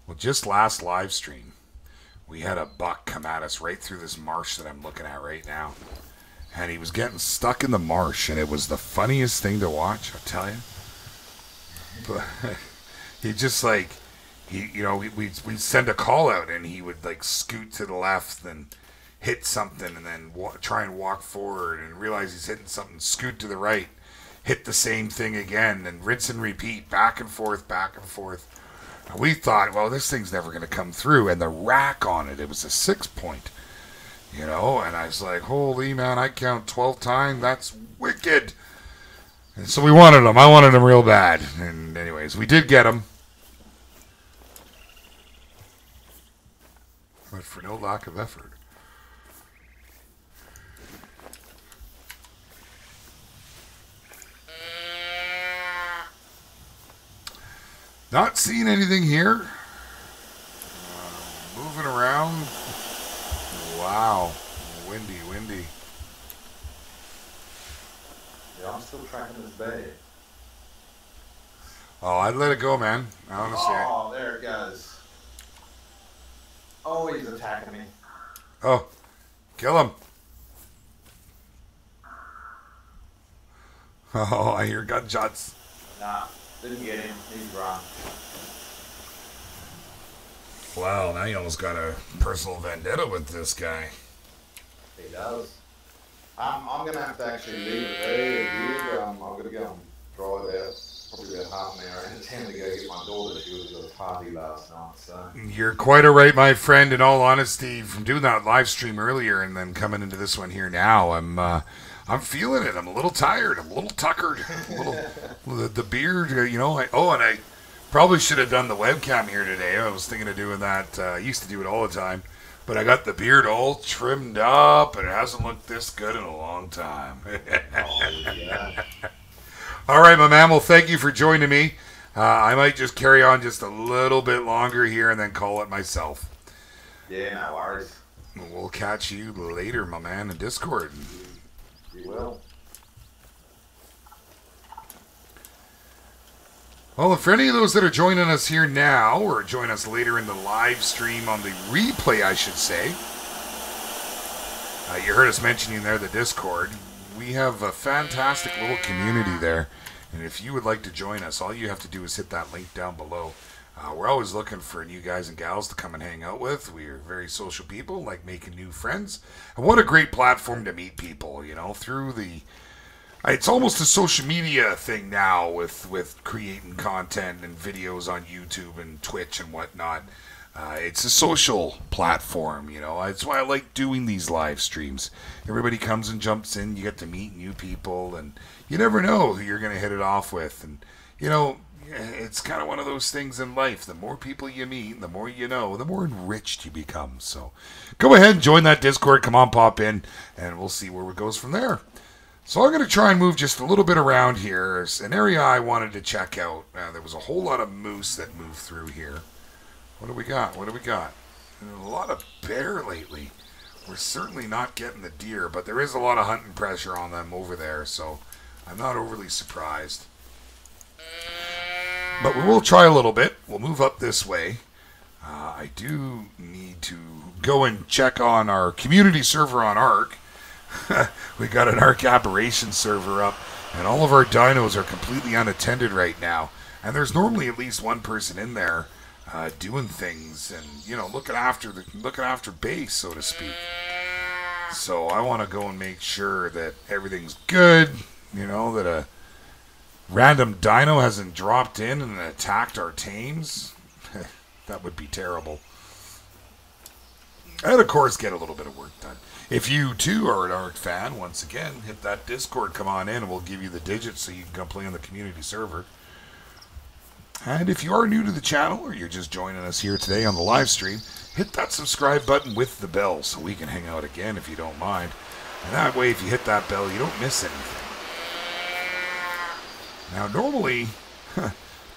Well, just last live stream, we had a buck come at us right through this marsh that I'm looking at right now. And he was getting stuck in the marsh, and it was the funniest thing to watch, I'll tell you. But he just we'd send a call out, and he would like scoot to the left, and hit something and then try and walk forward and realize he's hitting something, scoot to the right, hit the same thing again, and rinse and repeat, back and forth, back and forth. And we thought, well, this thing's never going to come through. And the rack on it, it was a 6-point, you know, and I was like, holy man, I count 12 times. That's wicked. And so we wanted them. I wanted them real bad. And anyways, we did get them. But for no lack of effort. Not seeing anything here. Moving around. Wow. Windy. Yeah, I'm still tracking this bay. Oh, I'd let it go, man. Honestly. Oh, there it goes. Oh, he's attacking me. Oh, kill him. Oh, I hear gunshots. Nah, didn't get him. He's run. Wow, now you almost got a personal vendetta with this guy. He does. I'm going to have to actually leave it there. I'm going to go and drive out. Probably about half an hour. I intend to go get my daughter. She was at a party last night. So. You're quite all right, my friend. In all honesty, from doing that live stream earlier and then coming into this one here now, I'm feeling it. I'm a little tired. I'm a little tuckered. The beard, you know. And I probably should have done the webcam here today. I was thinking of doing that. I used to do it all the time. But I got the beard all trimmed up, and it hasn't looked this good in a long time. Oh, yeah. All right, my man. Well, thank you for joining me. I might just carry on just a little bit longer here and then call it myself. Yeah, no worries. We'll catch you later, my man, in Discord. You will. Well, for any of those that are joining us here now, or join us later in the live stream on the replay, I should say, you heard us mentioning there the Discord. We have a fantastic little community there, and if you would like to join us, all you have to do is hit that link down below. We're always looking for new guys and gals to come and hang out with. We are very social people, like making new friends. And what a great platform to meet people, you know, through the... It's almost a social media thing now with creating content and videos on YouTube and Twitch and whatnot. It's a social platform, you know. That's why I like doing these live streams. Everybody comes and jumps in. You get to meet new people, and you never know who you're going to hit it off with. And, you know, it's kind of one of those things in life. The more people you meet, the more you know, the more enriched you become. So go ahead and join that Discord. Come on, pop in, and we'll see where it goes from there. So I'm going to try and move just a little bit around here. There's an area I wanted to check out. There was a whole lot of moose that moved through here. What do we got? A lot of bear lately. We're certainly not getting the deer, but there is a lot of hunting pressure on them over there, so I'm not overly surprised. But we will try a little bit. We'll move up this way. I do need to go and check on our community server on Ark. We got an Ark Aberration server up, and all of our dinos are completely unattended right now. And there's normally at least one person in there doing things and, you know, looking after base, so to speak. So I want to go and make sure that everything's good, you know, that a random dino hasn't dropped in and attacked our tames. That would be terrible. And of course, get a little bit of work done. If you too are an Ark fan, once again, hit that Discord, come on in, and we'll give you the digits so you can come play on the community server. And if you are new to the channel, or you're just joining us here today on the live stream, hit that subscribe button with the bell so we can hang out again if you don't mind. And that way, if you hit that bell, you don't miss anything. Now,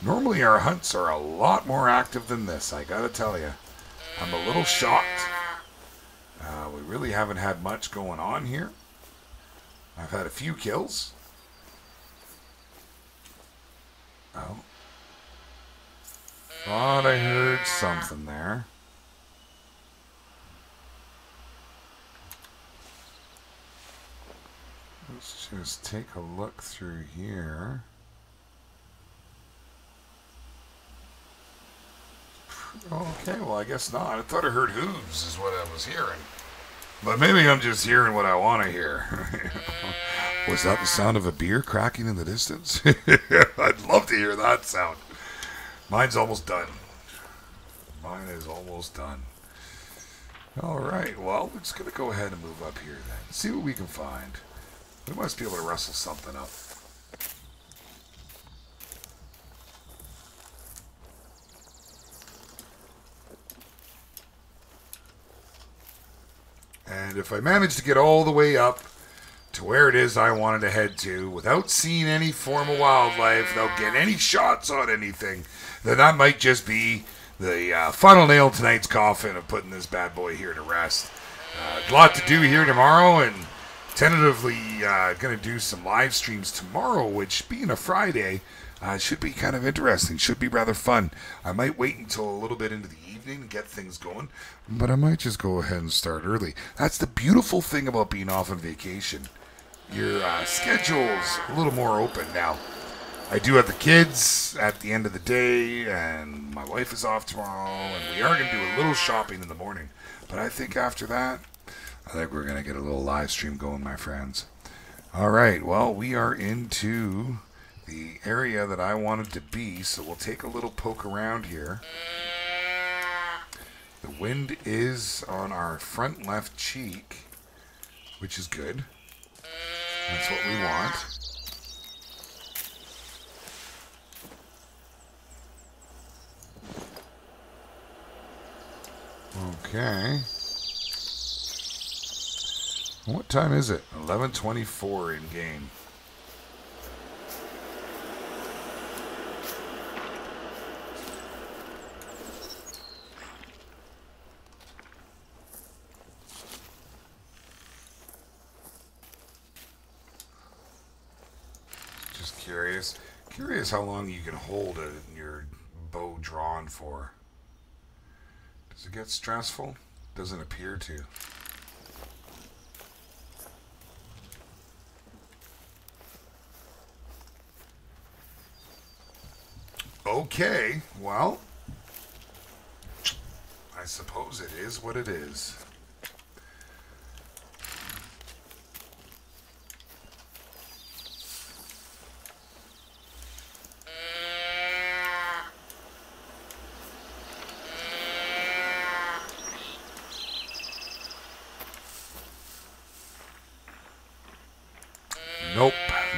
normally our hunts are a lot more active than this, I gotta tell you. I'm a little shocked. We really haven't had much going on here. I've had a few kills. Oh. Thought I heard something there. Let's just take a look through here. Okay, well, I guess not. I thought I heard hooves is what I was hearing. But maybe I'm just hearing what I want to hear. Was that the sound of a beer cracking in the distance? I'd love to hear that sound. Mine's almost done. Mine is almost done. All right, well, we're just going to go ahead and move up here then. See what we can find. We must be able to wrestle something up. And if I manage to get all the way up to where it is I wanted to head to without seeing any form of wildlife, without getting any shots on anything, then that might just be the final nail in tonight's coffin of putting this bad boy here to rest. A lot to do here tomorrow, and tentatively going to do some live streams tomorrow, which being a Friday should be kind of interesting, should be rather fun. I might wait until a little bit into the evening and get things going, but I might just go ahead and start early. That's the beautiful thing about being off on vacation. Your schedule's a little more open now. I do have the kids at the end of the day, and my wife is off tomorrow, and we are going to do a little shopping in the morning. But I think after that, I think we're going to get a little live stream going, my friends. All right, well, we are into the area that I wanted to be, so we'll take a little poke around here. The wind is on our front left cheek, which is good. That's what we want. Okay. What time is it? 11:24 in game. Just curious. Curious how long you can hold your bow drawn for. Does it get stressful? Doesn't appear to. Okay, well, I suppose it is what it is. Nope,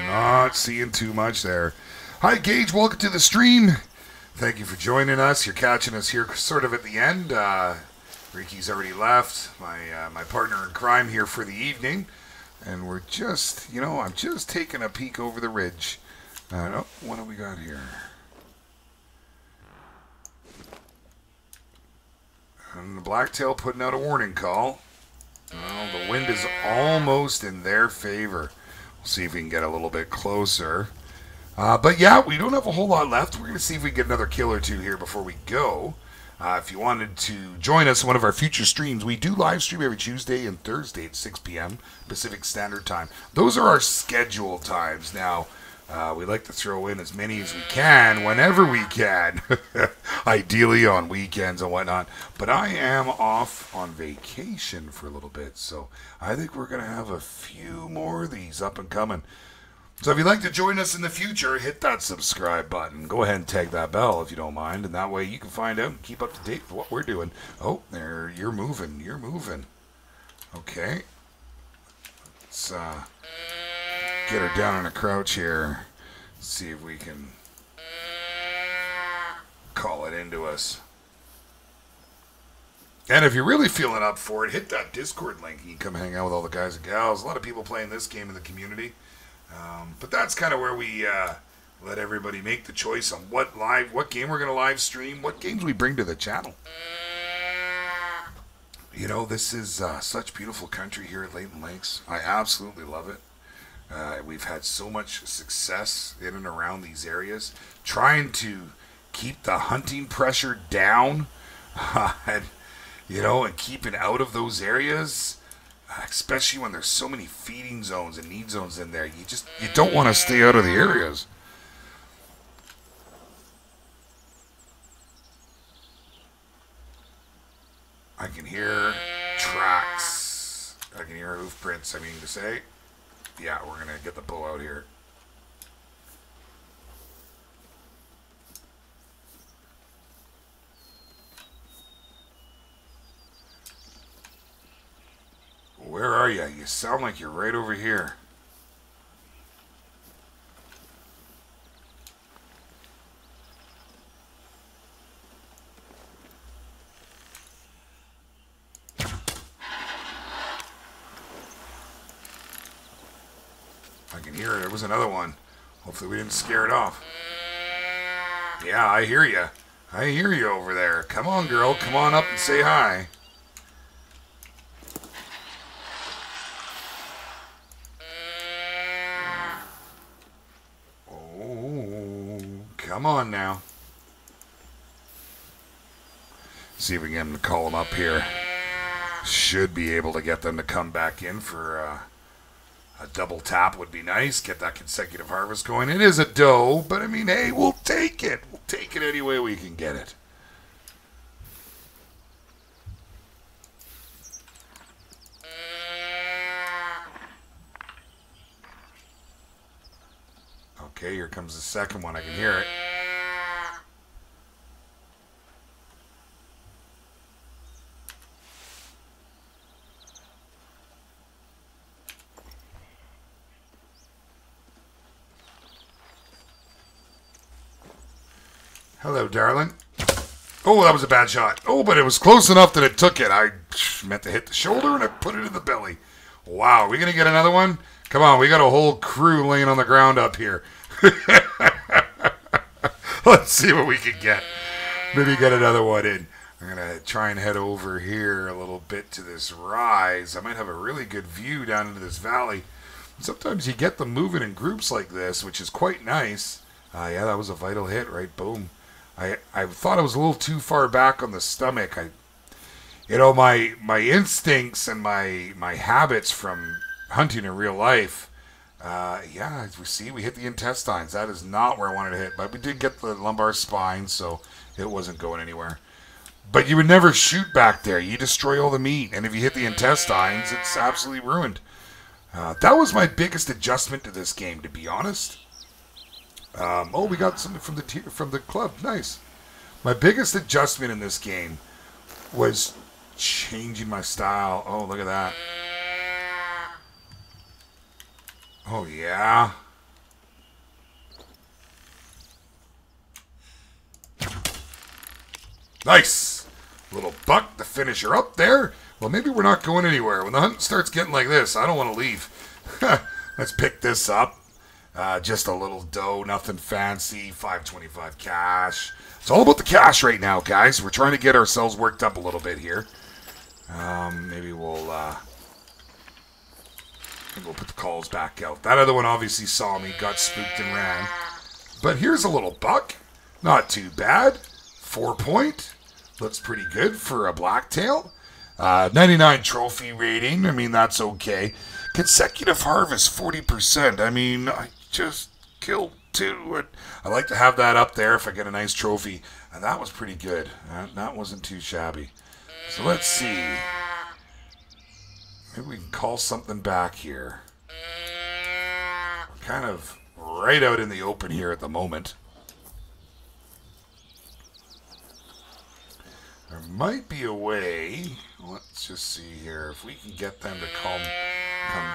not seeing too much there. Hi, Gage. Welcome to the stream. Thank you for joining us. You're catching us here sort of at the end. Ricky's already left. My partner in crime here for the evening. And we're just, I'm just taking a peek over the ridge. Oh, what do we got here? And the blacktail putting out a warning call. Well, the wind is almost in their favor. We'll see if we can get a little bit closer. But yeah, we don't have a whole lot left. We're going to see if we can get another kill or two here before we go. If you wanted to join us in one of our future streams, we do live stream every Tuesday and Thursday at 6 p.m. Pacific Standard Time. Those are our scheduled times. Now, we like to throw in as many as we can, whenever we can. Ideally on weekends and whatnot. But I am off on vacation for a little bit, so I think we're going to have a few more of these up and coming. So if you'd like to join us in the future, hit that subscribe button. Go ahead and tag that bell if you don't mind, and that way you can find out and keep up to date with what we're doing. Oh, there, you're moving. Okay. Let's get her down on a crouch here. See if we can call it into us. And if you're really feeling up for it, hit that Discord link. You can come hang out with all the guys and gals. A lot of people playing this game in the community. But that's kind of where we let everybody make the choice on what game we're going to live stream, what games we bring to the channel. This is such beautiful country here at Layton Lakes. I absolutely love it. We've had so much success in and around these areas, trying to keep the hunting pressure down, and keeping out of those areas. Especially when there's so many feeding zones and need zones in there. You don't want to stay out of the areas. I can hear tracks can hear hoof prints, I mean to say. Yeah, we're going to get the bow out here. Where are you? You sound like you're right over here. I can hear it. There was another one. Hopefully we didn't scare it off. Yeah, I hear you. I hear you over there. Come on, girl. Come on up and say hi. Oh, come on now. See if we can call them up here. Should be able to get them to come back in for a double tap would be nice. Get that consecutive harvest going. It is a doe, but I mean, hey, we'll take it. We'll take it any way we can get it. Okay, here comes the second one. I can hear it. Hello, darling. Oh, that was a bad shot. Oh, but it was close enough that it took it. I meant to hit the shoulder and I put it in the belly. Wow, are we going to get another one? Come on, we got a whole crew laying on the ground up here. Let's see what we can get. Maybe get another one in. I'm going to try and head over here a little bit to this rise. I might have a really good view down into this valley. Sometimes you get them moving in groups like this, which is quite nice. Yeah, that was a vital hit, right? Boom. I thought I was a little too far back on the stomach. My instincts and my habits from hunting in real life, yeah, as we see, we hit the intestines. That is not where I wanted to hit, but we did get the lumbar spine, so it wasn't going anywhere. But you would never shoot back there. You destroy all the meat, and if you hit the intestines, it's absolutely ruined. That was my biggest adjustment to this game, to be honest. Oh, we got something from the club. Nice. My biggest adjustment in this game was changing my style. Oh, look at that. Oh, yeah. Nice. Little buck to finish her up there. Well, maybe we're not going anywhere. When the hunt starts getting like this, I don't want to leave. Let's pick this up. Just a little dough, nothing fancy, 525 cash. It's all about the cash right now, guys. We're trying to get ourselves worked up a little bit here. Maybe we'll put the calls back out. That other one obviously saw me, got spooked and ran. But here's a little buck. Not too bad. 4-point. Looks pretty good for a blacktail. 99 trophy rating. I mean, that's okay. Consecutive harvest, 40%. I mean, I just killed 2. I like to have that up there if I get a nice trophy. And that was pretty good. That wasn't too shabby. So let's see. Maybe we can call something back here. We're kind of right out in the open here at the moment. There might be a way. Let's just see here. If we can get them to come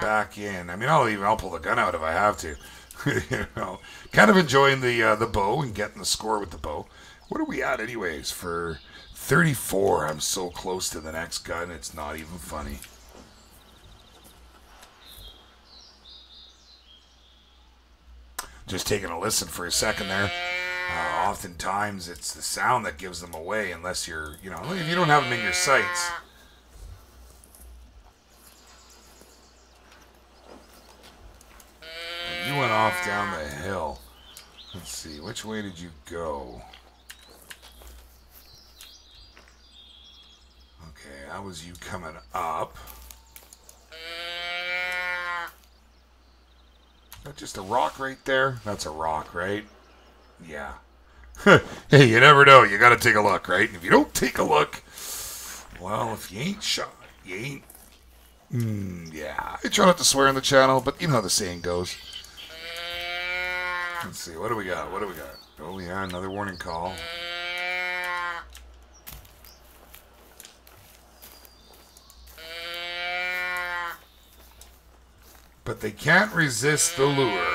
back in. I mean, I'll pull the gun out if I have to. You know, kind of enjoying the bow and getting the score with the bow. What are we at anyways? For 34, I'm so close to the next gun, it's not even funny. Just taking a listen for a second there. Oftentimes, it's the sound that gives them away, unless you're, if you don't have them in your sights. You went off down the hill. Let's see, which way did you go? Okay, that was you coming up. Is that just a rock right there? That's a rock, right? Yeah. Hey, you never know. You gotta take a look, right? If you don't take a look, well, if you ain't shot, you Yeah, I try not to swear on the channel, but you know how the saying goes. Let's see, what do we got? What do we got? Oh yeah, another warning call. But they can't resist the lure.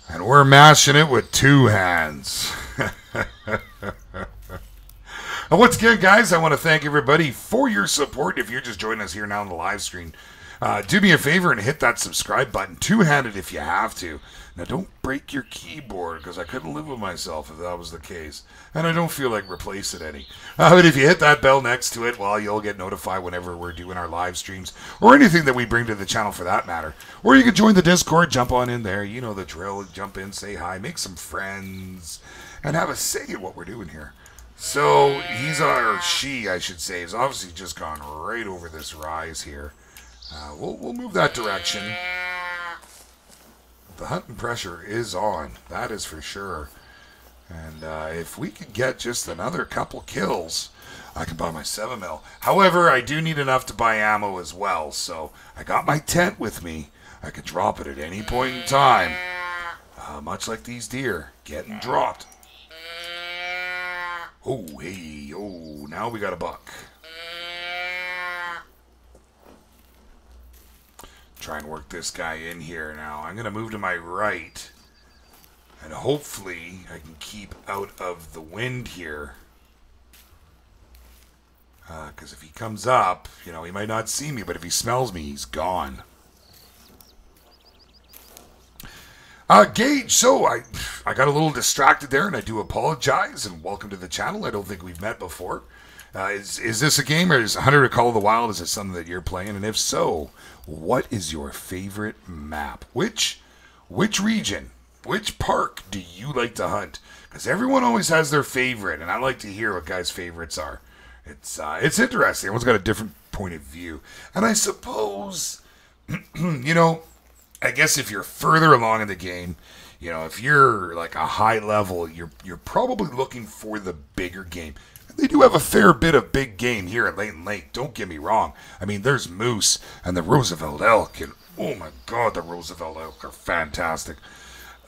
And we're mashing it with 2 hands. And once again, guys, I want to thank everybody for your support. If you're just joining us here now on the live stream, do me a favor and hit that subscribe button, 2-handed if you have to. Now, don't break your keyboard, because I couldn't live with myself if that was the case. And I don't feel like replacing any. But if you hit that bell next to it, well, you'll get notified whenever we're doing our live streams, or anything that we bring to the channel for that matter. Or you can join the Discord, jump on in there. You know the drill. Jump in, say hi, make some friends, and have a say in what we're doing here. So, she, I should say, has obviously just gone right over this rise here. We'll move that direction. The hunting pressure is on, that is for sure. And if we could get just another couple kills, I can buy my 7mm. However, I do need enough to buy ammo as well, so I got my tent with me. I could drop it at any point in time. Much like these deer, getting dropped. Oh, hey, oh, now we got a buck. Try and work this guy in here now. I'm going to move to my right. And hopefully I can keep out of the wind here. Because if he comes up, you know, he might not see me, but if he smells me, he's gone. Gage, so I got a little distracted there, and I do apologize, and welcome to the channel. I don't think we've met before. Is this a game, or is Hunter Call of the Wild, is it something that you're playing? And if so, what is your favorite map? Which region, which park do you like to hunt? Because everyone always has their favorite, and I like to hear what guys' favorites are. It's interesting. Everyone's got a different point of view. And I suppose, you know, I guess if you're further along in the game, you know, if you're like a high level, you're probably looking for the bigger game. They do have a fair bit of big game here at Layton Lake, don't get me wrong. I mean, there's moose and the Roosevelt elk, and oh my god, the Roosevelt elk are fantastic.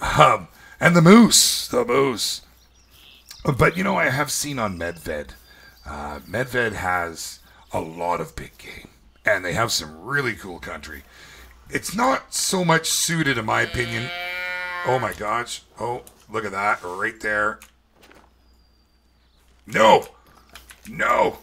And the moose. But, you know, I have seen on Medved, Medved has a lot of big game, and they have some really cool country. It's not so much suited, in my opinion. Oh my gosh. Oh, look at that right there. No! No!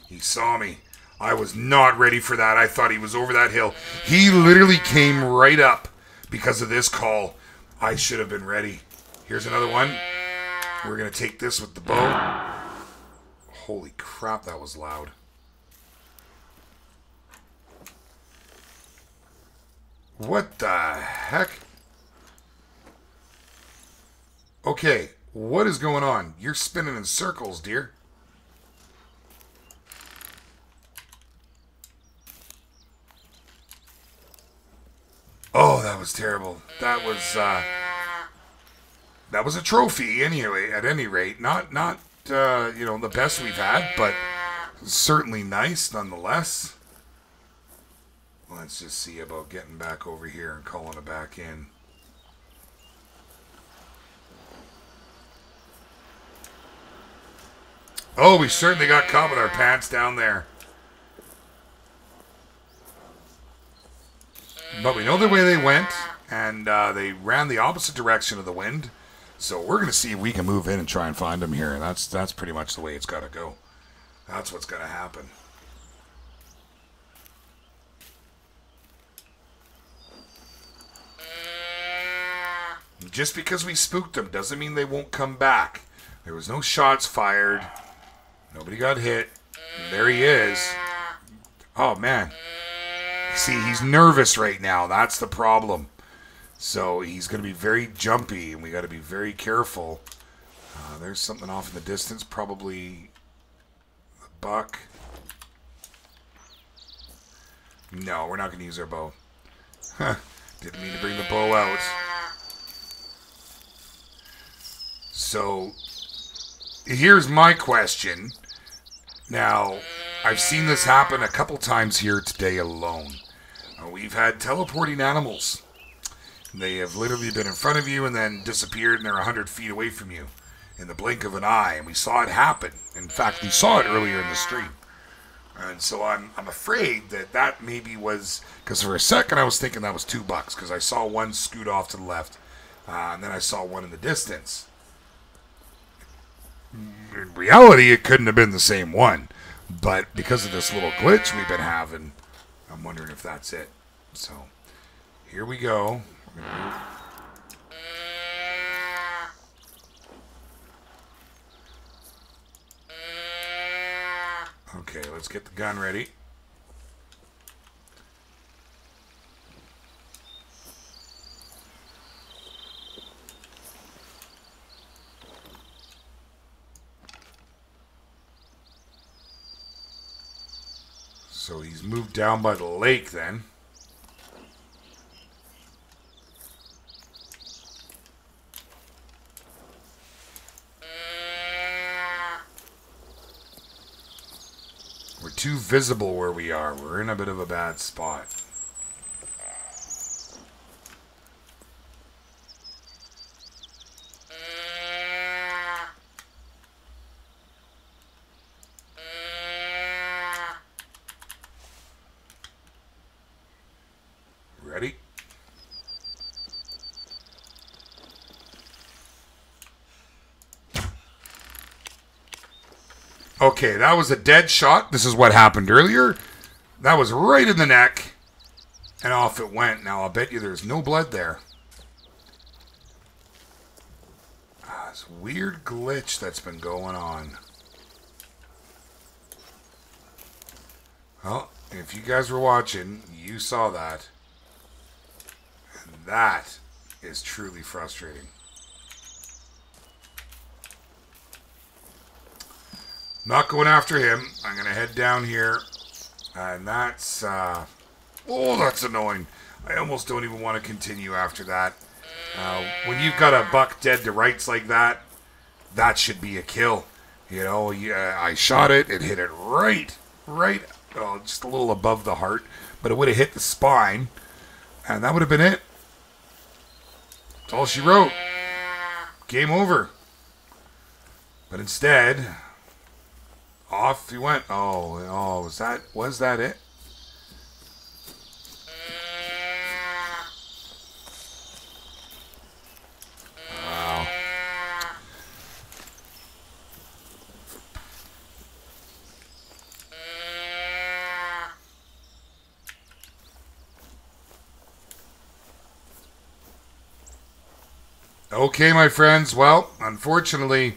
He saw me. I was not ready for that. I thought he was over that hill. He literally came right up because of this call. I should have been ready. Here's another one. We're going to take this with the bow. Holy crap, that was loud. What the heck? Okay, what is going on? You're spinning in circles, dear. Oh, that was terrible. That was a trophy anyway, at any rate. Not you know, the best we've had, but certainly nice nonetheless. Let's just see about getting back over here and calling it back in. Oh, we certainly got caught with our pants down there. But we know the way they went, and they ran the opposite direction of the wind. So we're going to see if we can move in and try and find them here. And that's pretty much the way it's got to go. That's what's going to happen. Just because we spooked them doesn't mean they won't come back. There was no shots fired. Nobody got hit. And there he is. Oh, man. See, he's nervous right now. That's the problem. So he's going to be very jumpy, and we got to be very careful. There's something off in the distance. Probably a buck. No, we're not going to use our bow. Didn't mean to bring the bow out. So, here's my question. Now, I've seen this happen a couple times here today alone. We've had teleporting animals. They have literally been in front of you and then disappeared, and they're 100 feet away from you in the blink of an eye. And we saw it happen. In fact, we saw it earlier in the stream. And so I'm afraid that maybe was... Because for a second I was thinking that was 2 bucks, because I saw one scoot off to the left, and then I saw one in the distance. In reality, it couldn't have been the same one. But because of this little glitch we've been having, I'm wondering if that's it. So, here we go. Okay, let's get the gun ready. So he's moved down by the lake then. We're too visible where we are. We're in a bit of a bad spot. Ready? Okay, that was a dead shot. This is what happened earlier. That was right in the neck. And off it went. Now, I'll bet you there's no blood there. This weird glitch that's been going on. Well, if you guys were watching, you saw that. And that is truly frustrating. Not going after him. I'm going to head down here. And that's... oh, that's annoying. I almost don't even want to continue after that. When you've got a buck dead to rights like that, that should be a kill. You know, I shot it. It hit it right, oh, just a little above the heart. But it would have hit the spine. And that would have been it. That's all she wrote. Game over. But instead... off he went. Oh, was that it? Wow. Okay, my friends. Well, unfortunately...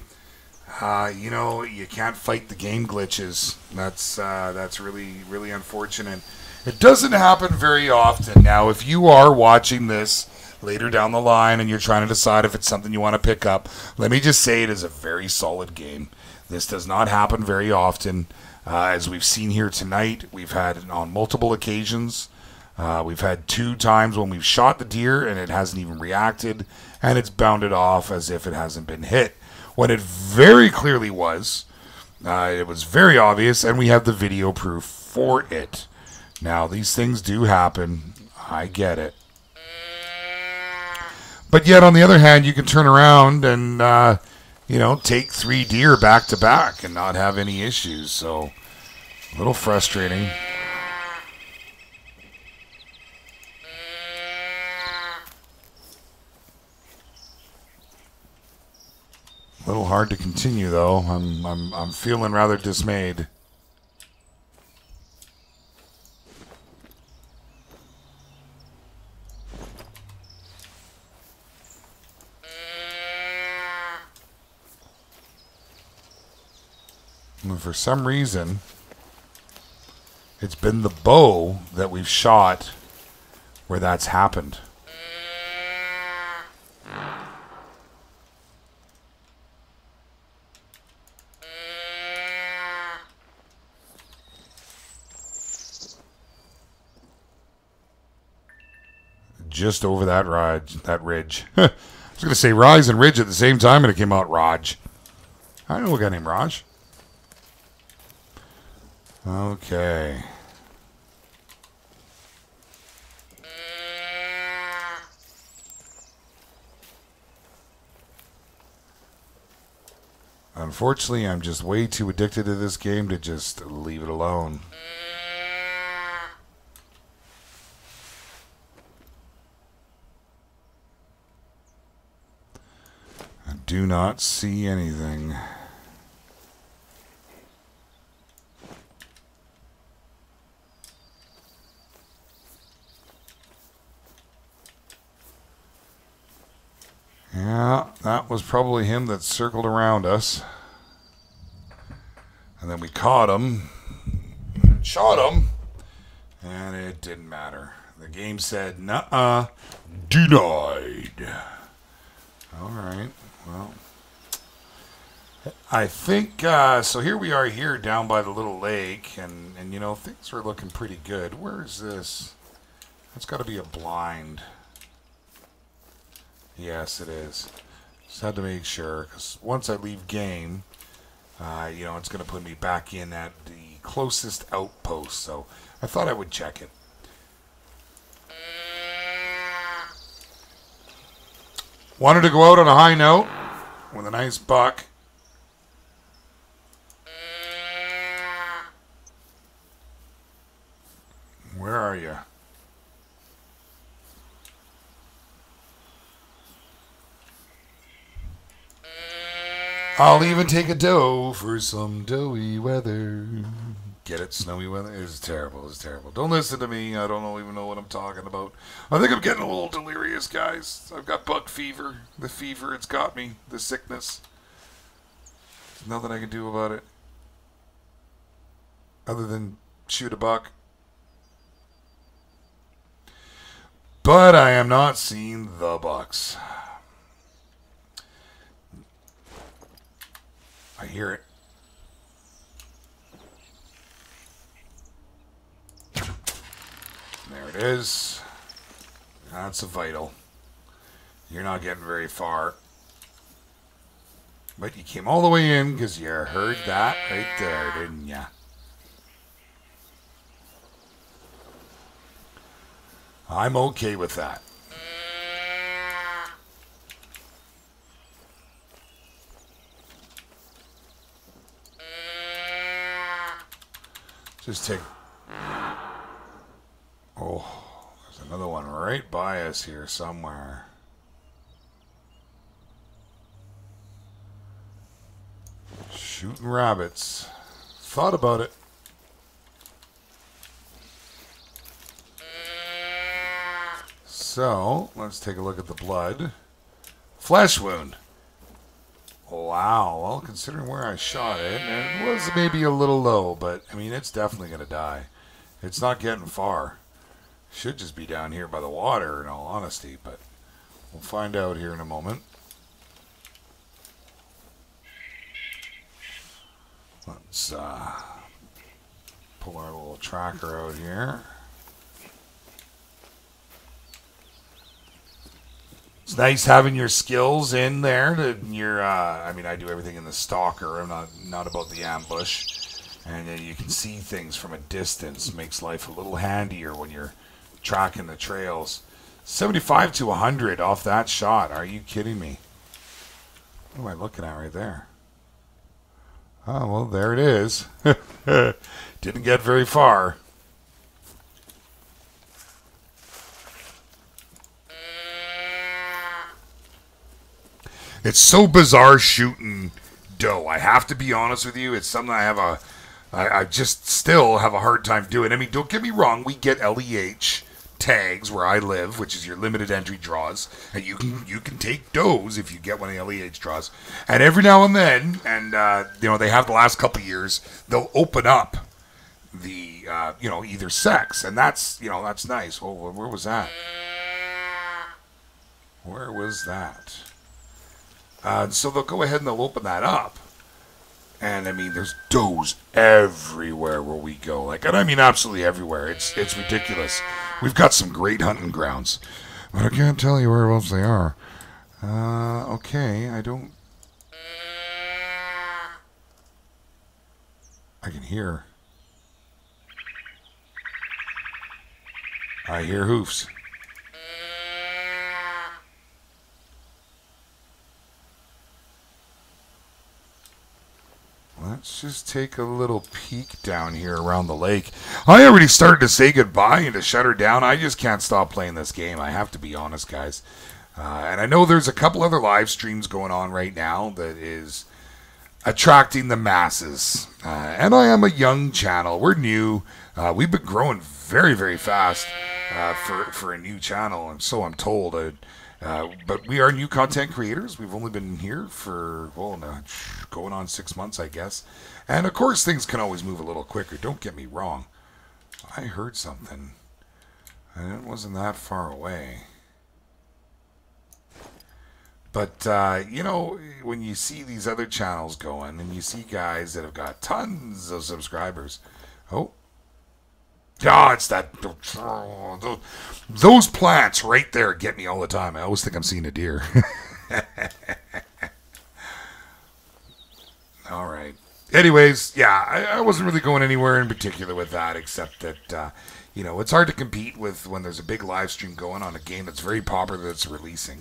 you know, you can't fight the game glitches. That's really unfortunate. It doesn't happen very often. Now, if you are watching this later down the line and you're trying to decide if it's something you want to pick up, let me just say it is a very solid game. This does not happen very often. As we've seen here tonight, we've had it on multiple occasions. We've had 2 times when we've shot the deer and it hasn't even reacted, and it's bounded off as if it hasn't been hit. When it very clearly was. It was very obvious, and we have the video proof for it. Now, these things do happen. I get it. But yet, on the other hand, you can turn around and, you know, take 3 deer back to back and not have any issues. So, a little frustrating. A little hard to continue, though. I'm feeling rather dismayed. And for some reason, it's been the bow that we've shot where that's happened. Just over that ridge. was going to say Rise and Ridge at the same time, and it came out Raj. I know a guy named Raj. Okay. Unfortunately, I'm just way too addicted to this game to just leave it alone. I do not see anything. Yeah, that was probably him that circled around us. And then we caught him, shot him, and it didn't matter. The game said, nuh-uh, denied. All right, well, I think, so here we are here down by the little lake, and you know, things are looking pretty good. Where is this? That's got to be a blind. Yes, it is. Just had to make sure, because once I leave game, you know, it's going to put me back in at the closest outpost, so I thought I would check it. Wanted to go out on a high note with a nice buck. Where are you? I'll even take a doe for some doughy weather. Get it? Snowy weather? It's terrible. It's terrible. Don't listen to me. I don't even know what I'm talking about. I think I'm getting a little delirious, guys. I've got buck fever. The fever, it's got me. The sickness. There's nothing I can do about it. Other than shoot a buck. But I am not seeing the bucks. I hear it. There it is. That's a vital. You're not getting very far. But you came all the way in because you heard that right there, didn't ya? I'm okay with that. Just take... Oh, there's another one right by us here somewhere. Shooting rabbits. Thought about it. So, let's take a look at the blood. Flesh wound. Wow, well, considering where I shot it, and it was maybe a little low, but, I mean, it's definitely going to die. It's not getting far. Should just be down here by the water, in all honesty, but we'll find out here in a moment. Let's pull our little tracker out here. It's nice having your skills in there. I mean, I do everything in the stalker. I'm not about the ambush. And you can see things from a distance. Makes life a little handier when you're tracking the trails. 75 to 100 off that shot. Are you kidding me? What am I looking at right there? Oh, well, there it is. Didn't get very far. It's so bizarre shooting doe. I have to be honest with you. It's something I just still have a hard time doing. I mean, don't get me wrong. We get LEH tags where I live, which is your limited entry draws, and you can take does if you get one of the LEH draws. And every now and then, and you know, they have the last couple of years, they'll open up the you know, either sex, and that's, you know, that's nice. Oh, where was that? Where was that? So they'll go ahead and they'll open that up. And I mean, there's does everywhere where we go. Like, and I mean absolutely everywhere. It's ridiculous. We've got some great hunting grounds. But I can't tell you where else they are. Okay, I can hear. I hear hoofs. Let's just take a little peek down here around the lake. I already started to say goodbye and to shut her down. I just can't stop playing this game. I have to be honest, guys. And I know there's a couple other live streams going on right now that is attracting the masses. And I am a young channel. We're new. We've been growing very, very fast for a new channel, and so I'm told. But we are new content creators. We've only been here for, well, going on 6 months, I guess. And of course, things can always move a little quicker. Don't get me wrong. I heard something, and it wasn't that far away. But, you know, when you see these other channels going, and you see guys that have got tons of subscribers. Oh. God, it's that... Those plants right there get me all the time. I always think I'm seeing a deer. All right. Anyways, yeah, I wasn't really going anywhere in particular with that, except that, you know, it's hard to compete with when there's a big live stream going on a game that's very popular that's releasing.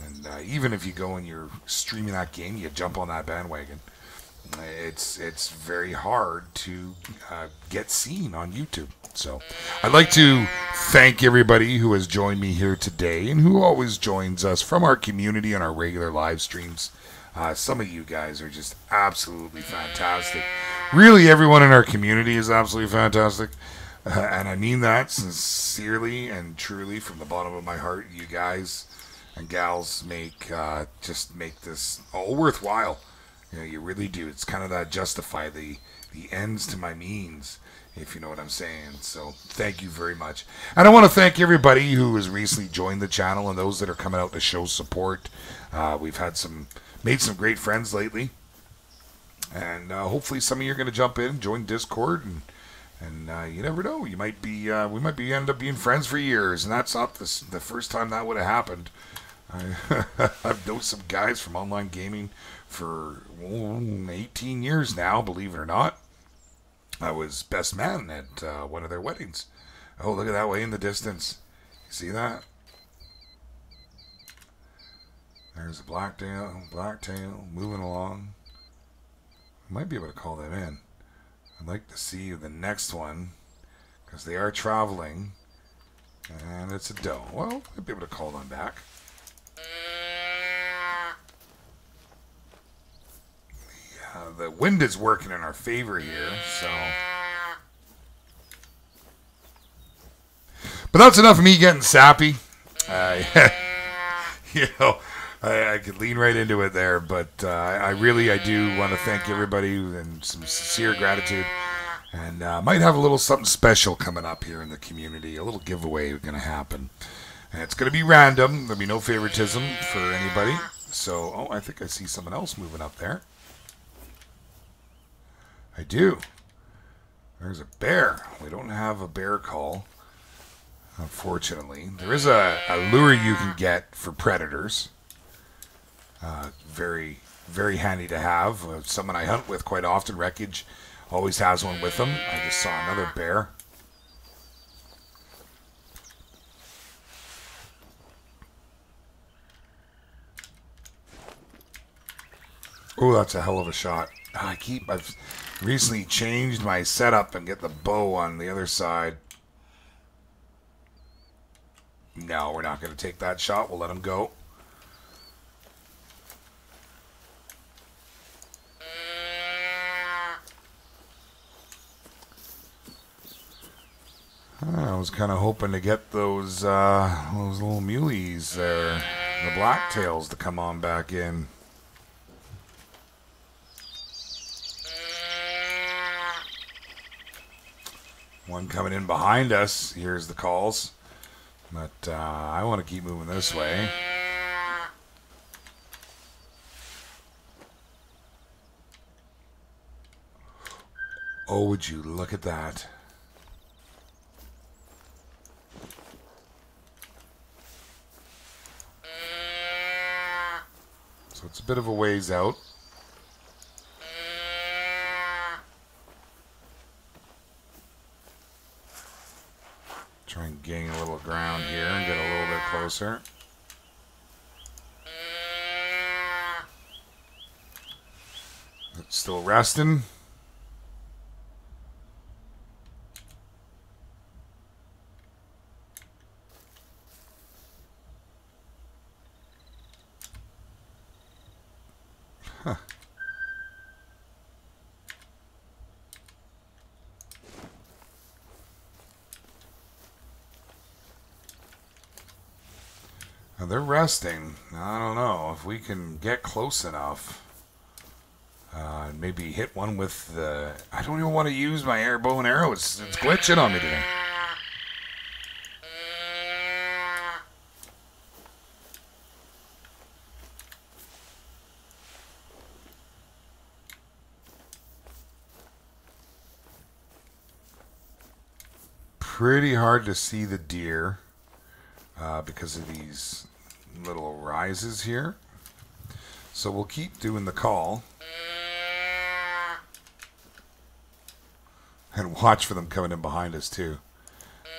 And even if you go and you're streaming that game, you jump on that bandwagon. It's very hard to get seen on YouTube. So I'd like to thank everybody who has joined me here today and who always joins us from our community on our regular live streams. Some of you guys are just absolutely fantastic. Really, everyone in our community is absolutely fantastic. And I mean that sincerely and truly from the bottom of my heart. You guys and gals make this all worthwhile. You know, you really do. It's kind of that justify the ends to my means, if you know what I'm saying. So thank you very much. And I want to thank everybody who has recently joined the channel and those that are coming out to show support. We've made some great friends lately. And hopefully some of you are going to jump in, join Discord, and you never know. We might end up being friends for years, and that's not the first time that would have happened. I've known some guys from online gaming for 18 years now, believe it or not. I was best man at one of their weddings. Oh, look at that way in the distance. You see that? There's a blacktail moving along. I might be able to call them in. I'd like to see the next one, because they are traveling, and it's a doe. Well, I'd be able to call them back. The wind is working in our favor here, so. But that's enough of me getting sappy. You know, I could lean right into it there, but I do want to thank everybody and some sincere gratitude. And might have a little something special coming up here in the community. A little giveaway going to happen. And it's going to be random. There'll be no favoritism for anybody. So, oh, I think I see someone else moving up there. I do. There's a bear. We don't have a bear call, unfortunately. There is a lure you can get for predators. Very, very handy to have. Someone I hunt with quite often, Wreckage, always has one with them. I just saw another bear. Oh, that's a hell of a shot. I've recently changed my setup and get the bow on the other side. No, we're not going to take that shot. We'll let him go. I was kind of hoping to get those little muleys there, the blacktails, to come on back in. One coming in behind us. Here's the calls. But I want to keep moving this way. Oh, would you look at that? it's a bit of a ways out. Try and gain a little ground here and get a little bit closer. It's still resting. Huh. Now they're resting. I don't know if we can get close enough. Maybe hit one with the... I don't even want to use my air bow and arrow. It's glitching on me today. Pretty hard to see the deer because of these little rises here. So we'll keep doing the call. And watch for them coming in behind us too.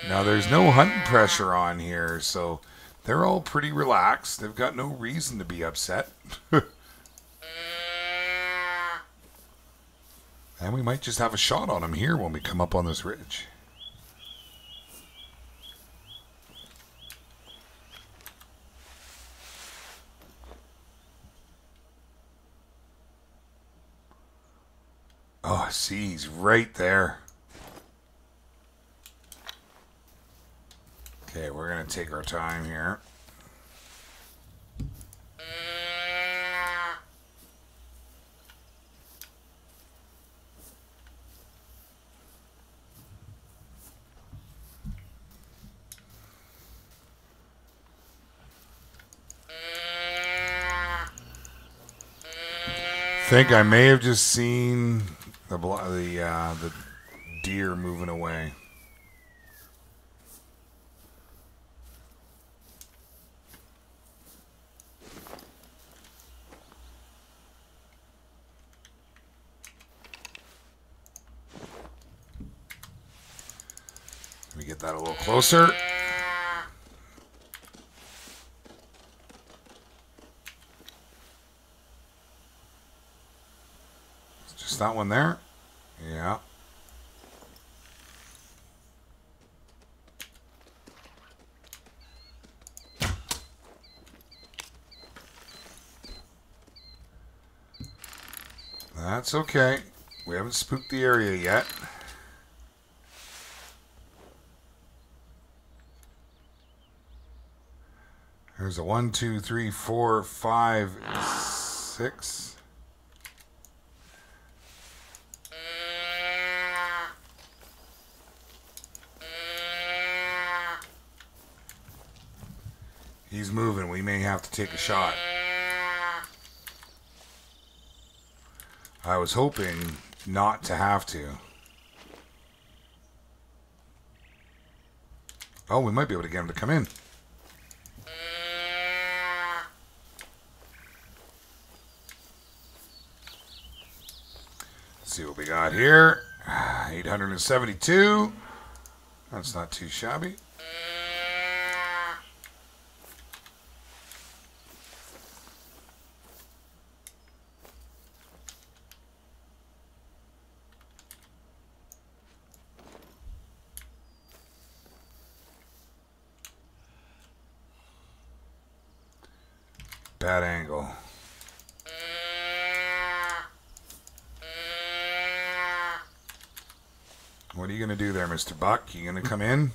Now there's no hunting pressure on here, so they're all pretty relaxed. They've got no reason to be upset. And we might just have a shot on them here when we come up on this ridge. Oh, see, he's right there. Okay, we're going to take our time here. I think I may have just seen the deer moving away. Let me get that a little closer. Just that one there. Yeah. That's okay. We haven't spooked the area yet. There's a 1, 2, 3, 4, 5, 6. He's moving. We may have to take a shot. I was hoping not to have to. Oh, we might be able to get him to come in. Let's see what we got here. 872. That's not too shabby. Bad angle. What are you going to do there, Mr. Buck? You going to come in?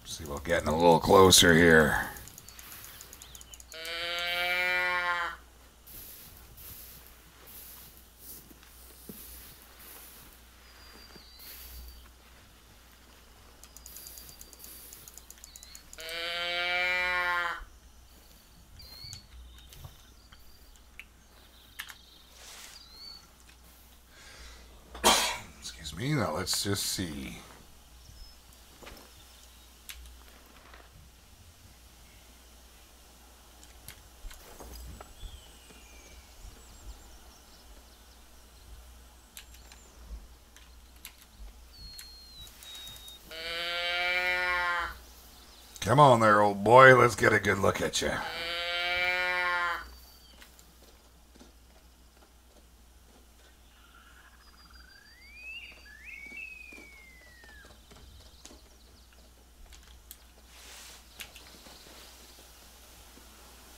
See, we're getting a little closer here. tells me. Now let's just see. Come on there, old boy. Let's get a good look at you.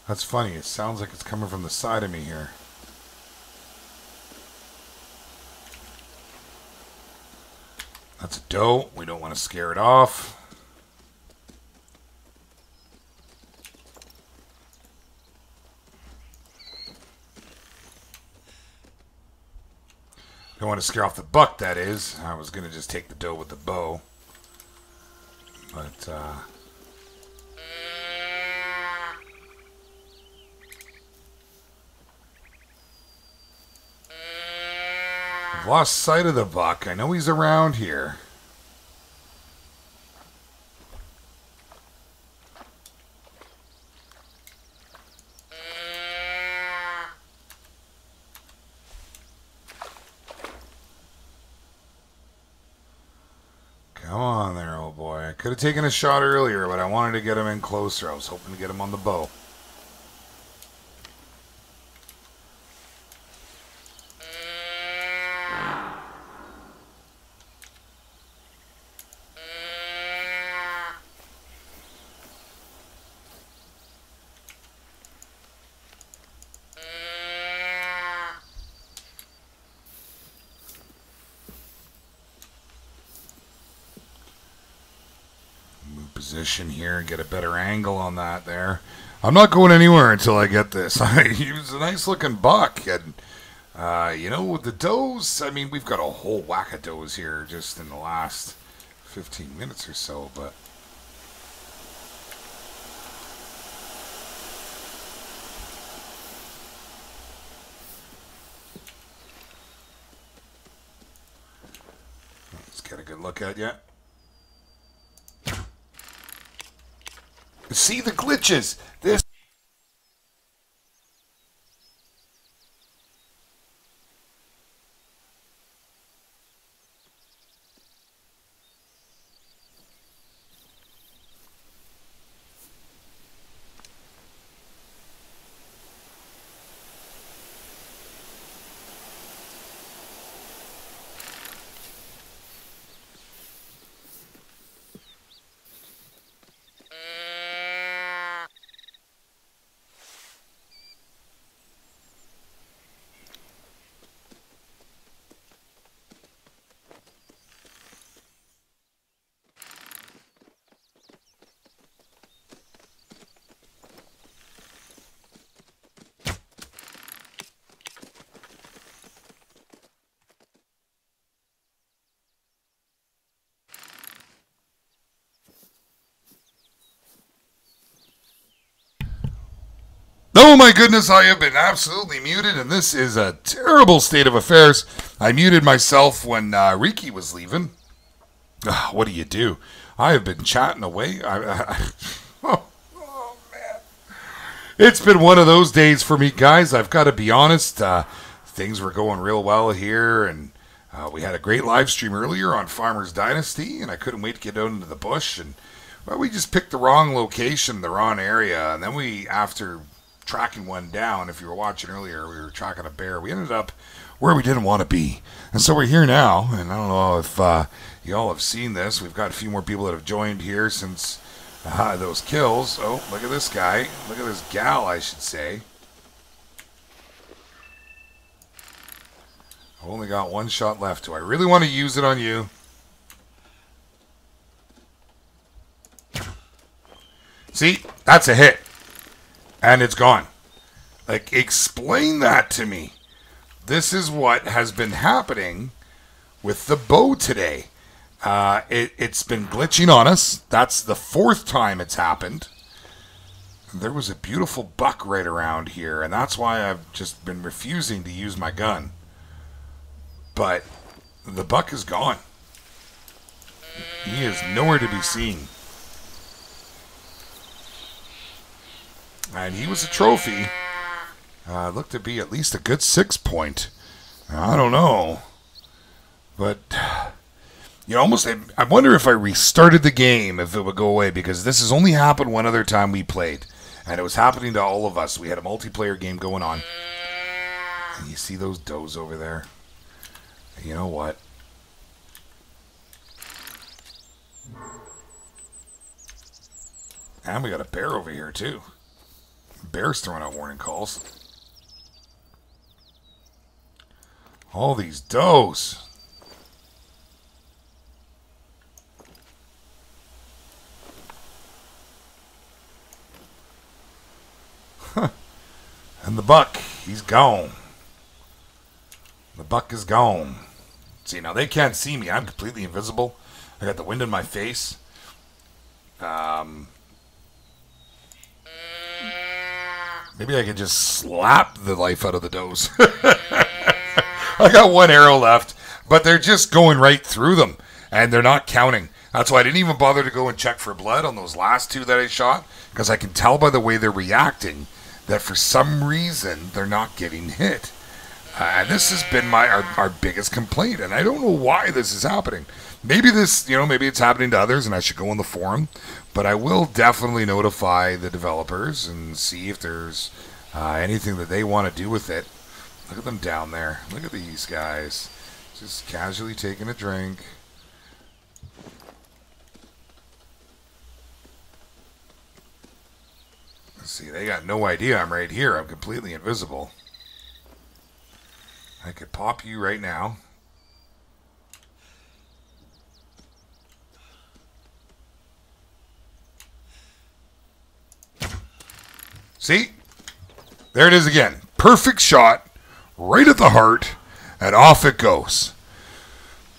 That's funny. It sounds like it's coming from the side of me here. That's a doe. We don't want to scare it off. Don't want to scare off the buck, that is. I was going to just take the doe with the bow. But, I've lost sight of the buck. I know he's around here. Come on there, old boy. I could have taken a shot earlier, but I wanted to get him in closer. I was hoping to get him on the bow. Position here and get a better angle on that there. I'm not going anywhere until I get this. He was a nice looking buck, and you know, with the does, I mean, we've got a whole whack of does here just in the last 15 minutes or so, but let's get a good look at you. See the glitches. This Oh my goodness, I have been absolutely muted, and this is a terrible state of affairs. I muted myself when Riki was leaving. What do? I have been chatting away. Oh man. It's been one of those days for me, guys. I've got to be honest. Things were going real well here, and we had a great live stream earlier on Farmer's Dynasty, and I couldn't wait to get out into the bush. And well, we just picked the wrong location, the wrong area, and then we, after tracking one down, if you were watching earlier, we were tracking a bear. We ended up where we didn't want to be. And so we're here now, and I don't know if you all have seen this. We've got a few more people that have joined here since those kills. Oh, look at this guy. Look at this gal, I should say. I've only got one shot left. Do I really want to use it on you? See? That's a hit. And it's gone. Like, explain that to me. This is what has been happening with the bow today. It's been glitching on us. That's the 4th time it's happened. There was a beautiful buck right around here, and that's why I've just been refusing to use my gun. But The buck is gone. He is nowhere to be seen. And he was a trophy. Looked to be at least a good 6-point. I don't know. But, you know, almost, I wonder if I restarted the game, if it would go away, because this has only happened one other time we played. And it was happening to all of us. We had a multiplayer game going on. And you see those does over there? You know what? And we got a bear over here, too. Bear's throwing out warning calls. All these does. Huh. And the buck, he's gone. The buck is gone. See, now they can't see me. I'm completely invisible. I got the wind in my face. Maybe I can just slap the life out of the does. I got one arrow left, but they're just going right through them, and they're not counting. That's why I didn't even bother to go and check for blood on those last two that I shot, because I can tell by the way they're reacting that for some reason they're not getting hit. And this has been our biggest complaint, and I don't know why this is happening. Maybe this, maybe it's happening to others, and I should go on the forum. But I will definitely notify the developers and see if there's anything that they want to do with it. Look at them down there. Look at these guys, just casually taking a drink. Let's see, they got no idea I'm right here. I'm completely invisible. I could pop you right now. See? There it is again. Perfect shot, right at the heart, and off it goes.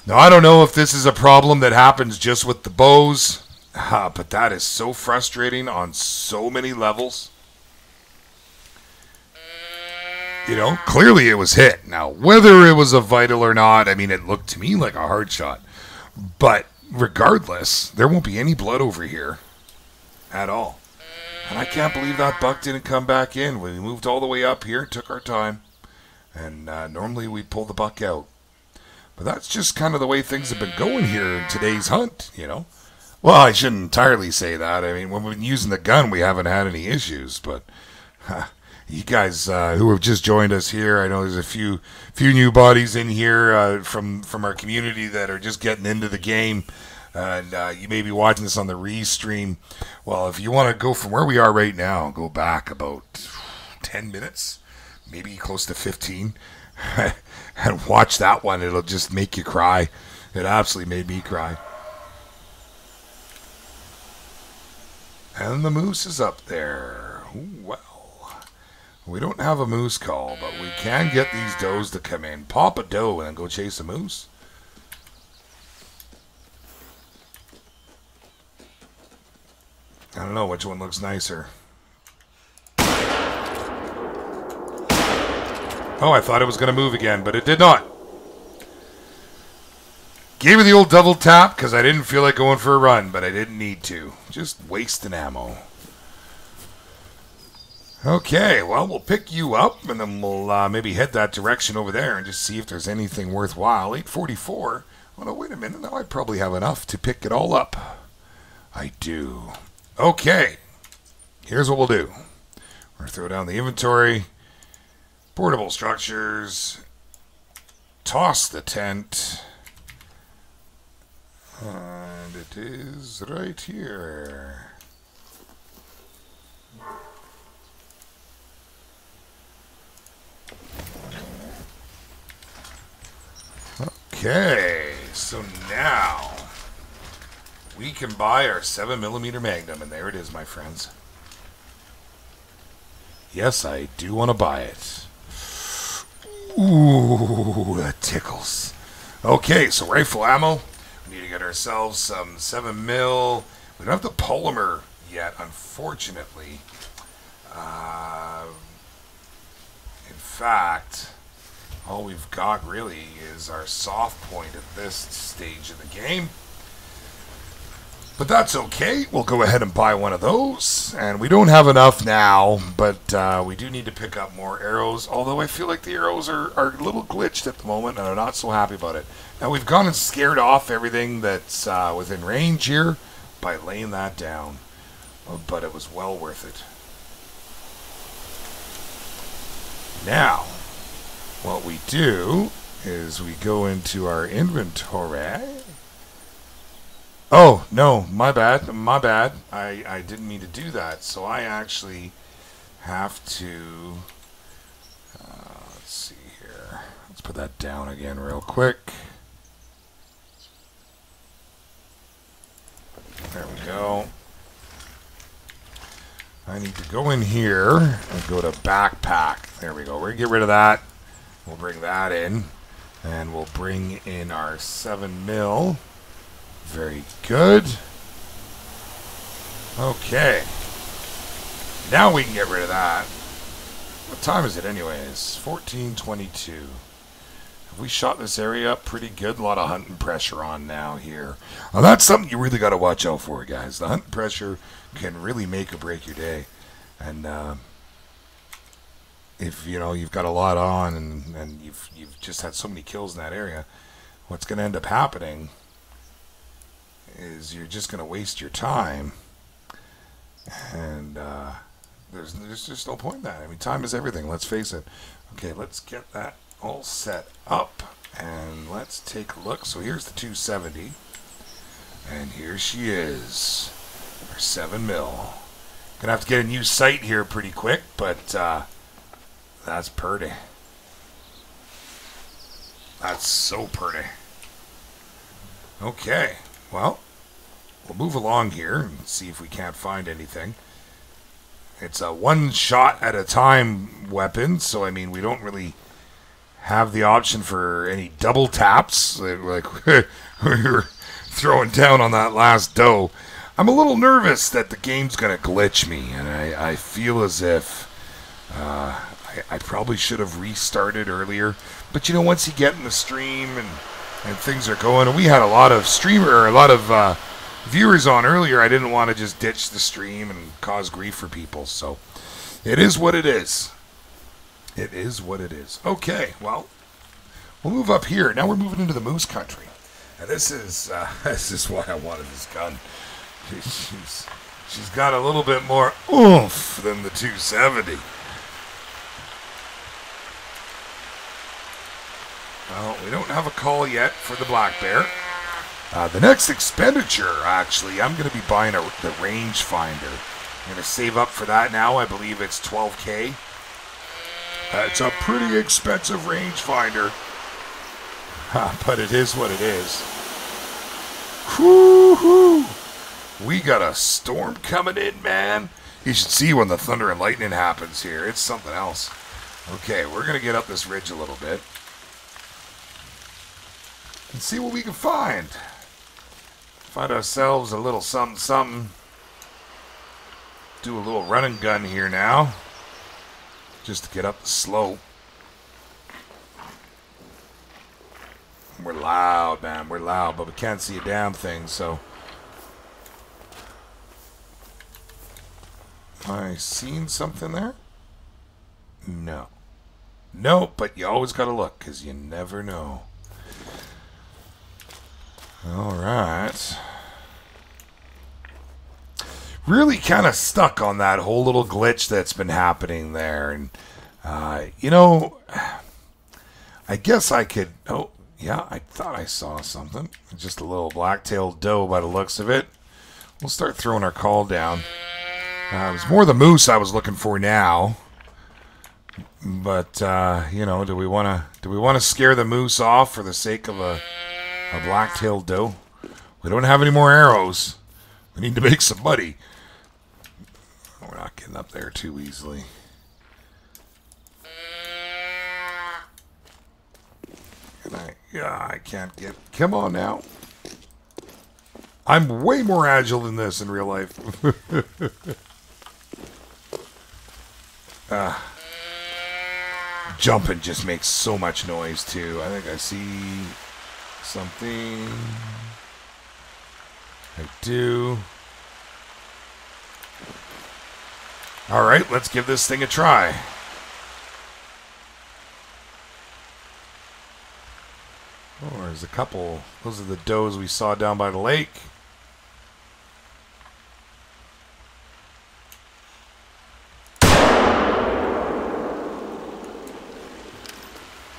Now, I don't know if this is a problem that happens just with the bows, but that is so frustrating on so many levels. Clearly it was hit. Now, whether it was a vital or not, I mean, it looked to me like a hard shot. But regardless, there won't be any blood over here at all. And I can't believe that buck didn't come back in. We moved all the way up here, took our time, and normally we pull the buck out. But that's just kind of the way things have been going here in today's hunt, Well, I shouldn't entirely say that. I mean, when we've been using the gun, we haven't had any issues, but... you guys who have just joined us here, I know there's a few new bodies in here from our community that are just getting into the game, and you may be watching this on the restream. Well, if you want to go from where we are right now, go back about 10 minutes, maybe close to 15, and watch that one. It'll just make you cry. It absolutely made me cry. And the moose is up there. Ooh, well. We don't have a moose call, but we can get these does to come in. Pop a doe and then go chase a moose. I don't know which one looks nicer. Oh, I thought it was going to move again, but it did not. Gave her the old double tap because I didn't feel like going for a run, but I didn't need to. Just wasting ammo. Okay, well, we'll pick you up, and then we'll maybe head that direction over there and just see if there's anything worthwhile. 844. Oh, no, wait a minute. Now I probably have enough to pick it all up. I do. Okay. Here's what we'll do. We're going to throw down the inventory. Portable structures. Toss the tent. And it is right here. Okay, so now we can buy our 7mm Magnum, and there it is, my friends. Yes, I do want to buy it. Ooh, that tickles. Okay, so rifle ammo. We need to get ourselves some 7mm. We don't have the polymer yet, unfortunately. In fact, all we've got really is our soft point at this stage of the game. But that's okay. We'll go ahead and buy one of those. And we don't have enough now, but we do need to pick up more arrows. Although I feel like the arrows are a little glitched at the moment, and I'm not so happy about it. Now, we've gone and scared off everything that's within range here by laying that down. But it was well worth it. Now, what we do is we go into our inventory. Oh, no, my bad. I didn't mean to do that. So I actually have to, let's see here. Let's put that down again real quick. There we go. I need to go in here and go to backpack. There we go. We're going to get rid of that. We'll bring that in. And we'll bring in our 7mm. Very good. Okay. Now we can get rid of that. What time is it anyways? 14:22. Have we shot this area up pretty good? A lot of hunting pressure on now here. Now that's something you really got to watch out for, guys. The hunting pressure can really make or break your day. And if you've got a lot on and you've just had so many kills in that area, what's going to end up happening is you're just going to waste your time, and there's just no point in that. I mean, time is everything, let's face it. Okay, let's get that all set up, and let's take a look. So here's the 270, and here she is, our 7mm. Gonna have to get a new sight here pretty quick, but that's pretty. That's so pretty. Okay, well, we'll move along here and see if we can't find anything. It's a one shot at a time weapon, so I mean we don't really have the option for any double taps like we were throwing down on that last doe. I'm a little nervous that the game's gonna glitch me, and I feel as if I probably should have restarted earlier. But once you get in the stream and things are going, and we had a lot of viewers on earlier, I didn't want to just ditch the stream and cause grief for people. So it is what it is. It is what it is. Okay, well, we'll move up here. Now we're moving into the moose country, and this is why I wanted this gun. She's got a little bit more oomph than the 270. Well, we don't have a call yet for the black bear. The next expenditure, actually, I'm going to be buying the rangefinder. I'm going to save up for that now. I believe it's $12K. It's a pretty expensive rangefinder. But it is what it is. Whoo-hoo! We got a storm coming in, man. You should see when the thunder and lightning happens here. It's something else. Okay, we're going to get up this ridge a little bit and see what we can find. Find ourselves a little something. Do a little run and gun here now, just to get up the slope. We're loud, man. We're loud, but we can't see a damn thing, so. I seen something there? No. No, but you always gotta look, because you never know. Alright. Really kind of stuck on that whole little glitch that's been happening there. And, I guess I could... Oh, yeah, I thought I saw something. Just a little black-tailed doe by the looks of it. We'll start throwing our call down. It was more the moose I was looking for now. But, do we want to scare the moose off for the sake of a black-tailed doe? We don't have any more arrows. We need to make some money. We're not getting up there too easily. I can't get... Come on now. I'm way more agile than this in real life. Jumping just makes so much noise too. I think I see something. I do. All right, let's give this thing a try. Oh, there's a couple. Those are the does we saw down by the lake.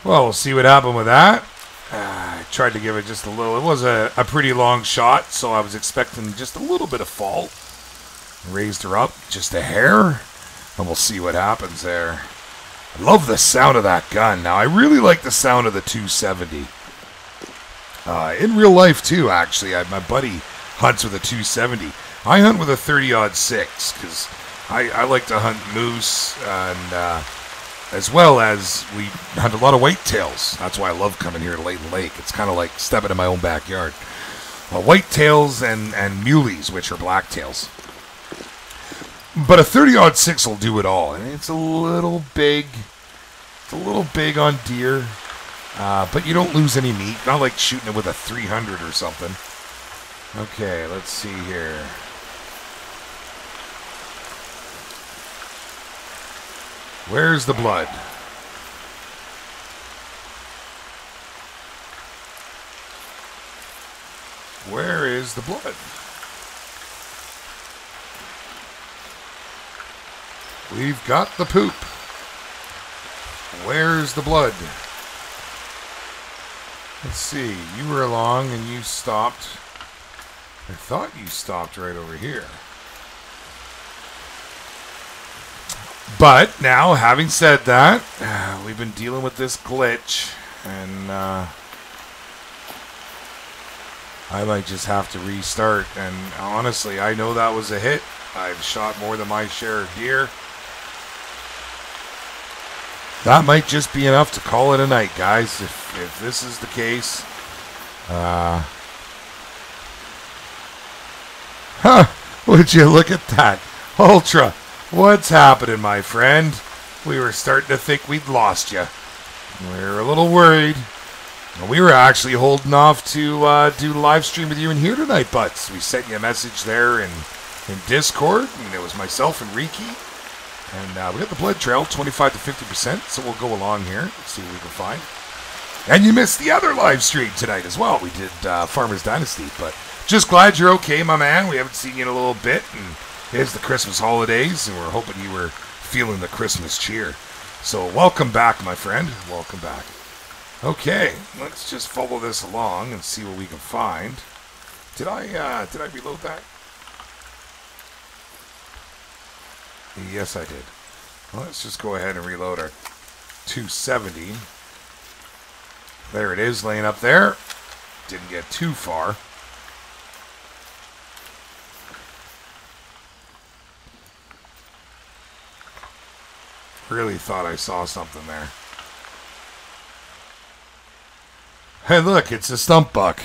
Well, we'll see what happened with that. I tried to give it just a little. It was a pretty long shot, so I was expecting just a little bit of fall. Raised her up just a hair, and we'll see what happens there. I love the sound of that gun. Now, I really like the sound of the 270. In real life, too, actually. My buddy hunts with a 270. I hunt with a 30-06 because I like to hunt moose, and as well as we hunt a lot of whitetails. That's why I love coming here to Layton Lake. It's kind of like stepping in my own backyard. Whitetails and muleys, which are blacktails. But a 30-06 will do it all. And it's a little big. It's a little big on deer. But you don't lose any meat. Not like shooting it with a 300 or something. Okay, let's see here. Where's the blood? Where is the blood? We've got the poop. Where's the blood? Let's see. You were along and you stopped. I thought you stopped right over here. But now, having said that, we've been dealing with this glitch, and I might just have to restart. And honestly, I know that was a hit. I've shot more than my share of deer. That might just be enough to call it a night, guys. If this is the case, would you look at that, Ultra? What's happening, my friend? We were starting to think we'd lost you. We were a little worried. We were actually holding off to do live stream with you in here tonight, Butts. We sent you a message there in Discord, and it was myself and Riki. And we got the blood trail, 25 to 50%, so we'll go along here and see what we can find. And you missed the other live stream tonight as well. We did Farmer's Dynasty, but just glad you're okay, my man. We haven't seen you in a little bit, and it's the Christmas holidays, and we're hoping you were feeling the Christmas cheer. So welcome back, my friend. Welcome back. Okay, let's just follow this along and see what we can find. Did I reload that? Yes, I did. Well, let's just go ahead and reload our 270. There it is, laying up there. Didn't get too far. Really thought I saw something there. Hey, look, it's a Stump Buck.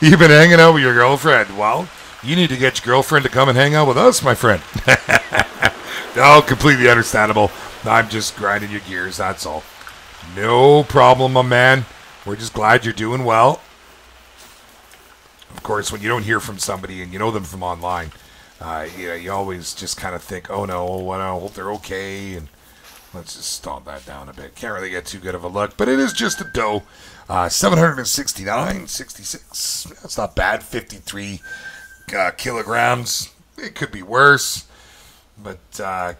You've been hanging out with your girlfriend. Well, you need to get your girlfriend to come and hang out with us, my friend. No, completely understandable. I'm just grinding your gears, that's all. No problem, my man. We're just glad you're doing well. Of course, when you don't hear from somebody and you know them from online, you always just kind of think, oh no, well, I hope they're okay, and let's just stomp that down a bit. Can't really get too good of a look, but it is just a doe. 769, 66, that's not bad, 53 kilograms. It could be worse, but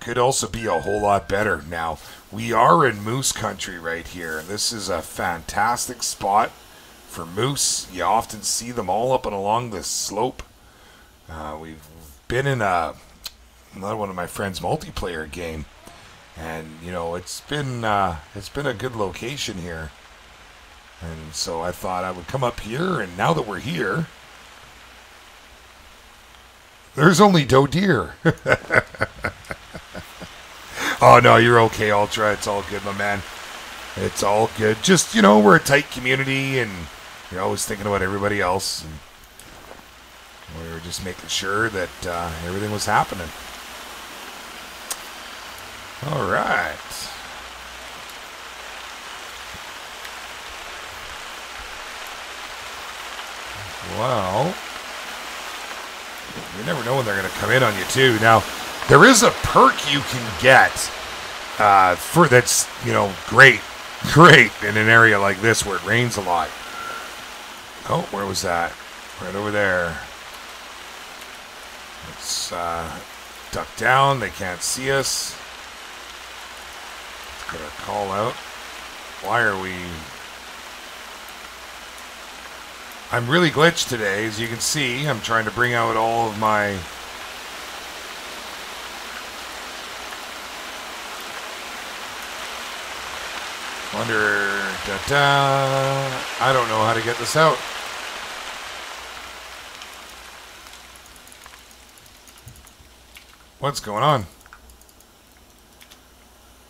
could also be a whole lot better. Now, we are in moose country right here. This is a fantastic spot for moose. You often see them all up and along this slope. We've been in another one of my friend's multiplayer game, and you know it's been a good location here, and so I thought I would come up here. And now that we're here, there's only doe deer. Oh no, you're okay, Ultra. It's all good, my man. It's all good. Just, you know, we're a tight community, and you're always thinking about everybody else, and we were just making sure that everything was happening. All right. Well, you never know when they're going to come in on you too. Now, there is a perk you can get for that's great in an area like this where it rains a lot. Oh, where was that? Right over there. Let's duck down. They can't see us. Let's get our call out. Why are we... I'm really glitched today. As you can see, I'm trying to bring out all of my... I don't know how to get this out. What's going on?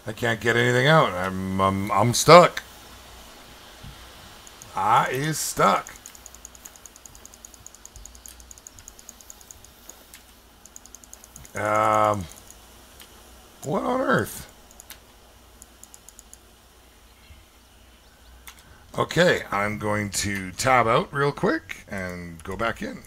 I can't get anything out. I'm stuck. I is stuck. What on earth? Okay, I'm going to tab out real quick and go back in.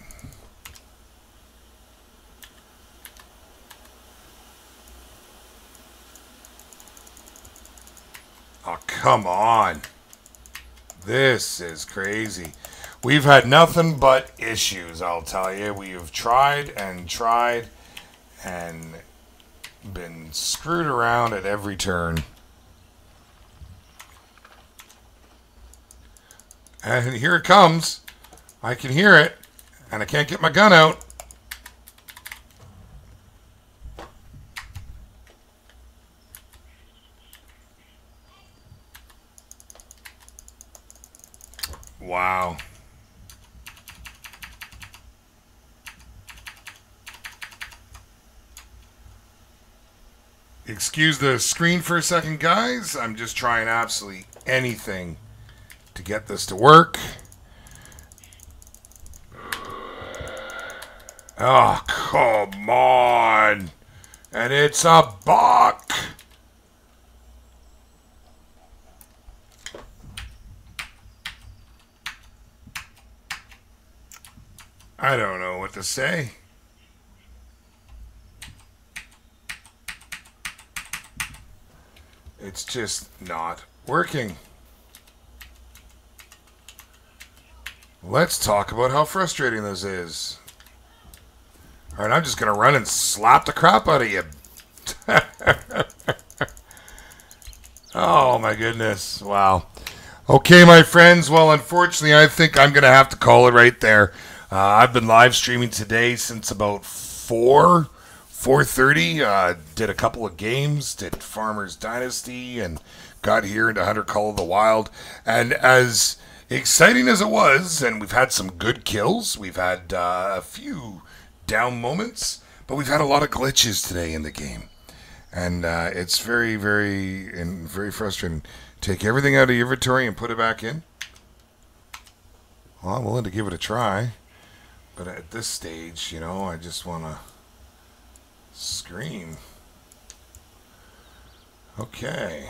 Oh, come on. This is crazy. We've had nothing but issues, I'll tell you. We have tried and been screwed around at every turn. And here it comes. I can hear it, and I can't get my gun out. Wow. Excuse the screen for a second, guys. I'm just trying absolutely anything to get this to work. Oh, come on. And it's a buck. I don't know what to say. It's just not working. Let's talk about how frustrating this is. Alright, I'm just going to run and slap the crap out of you. Oh my goodness. Wow. Okay, my friends. Well, unfortunately, I think I'm going to have to call it right there. I've been live streaming today since about 4:30. Did a couple of games, did Farmer's Dynasty, and got here into Hunter Call of the Wild. And as exciting as it was, and we've had some good kills, we've had a few down moments, but we've had a lot of glitches today in the game. And it's very, very frustrating. Take everything out of your inventory and put it back in. Well, I'm willing to give it a try. But at this stage, I just want to scream. Okay.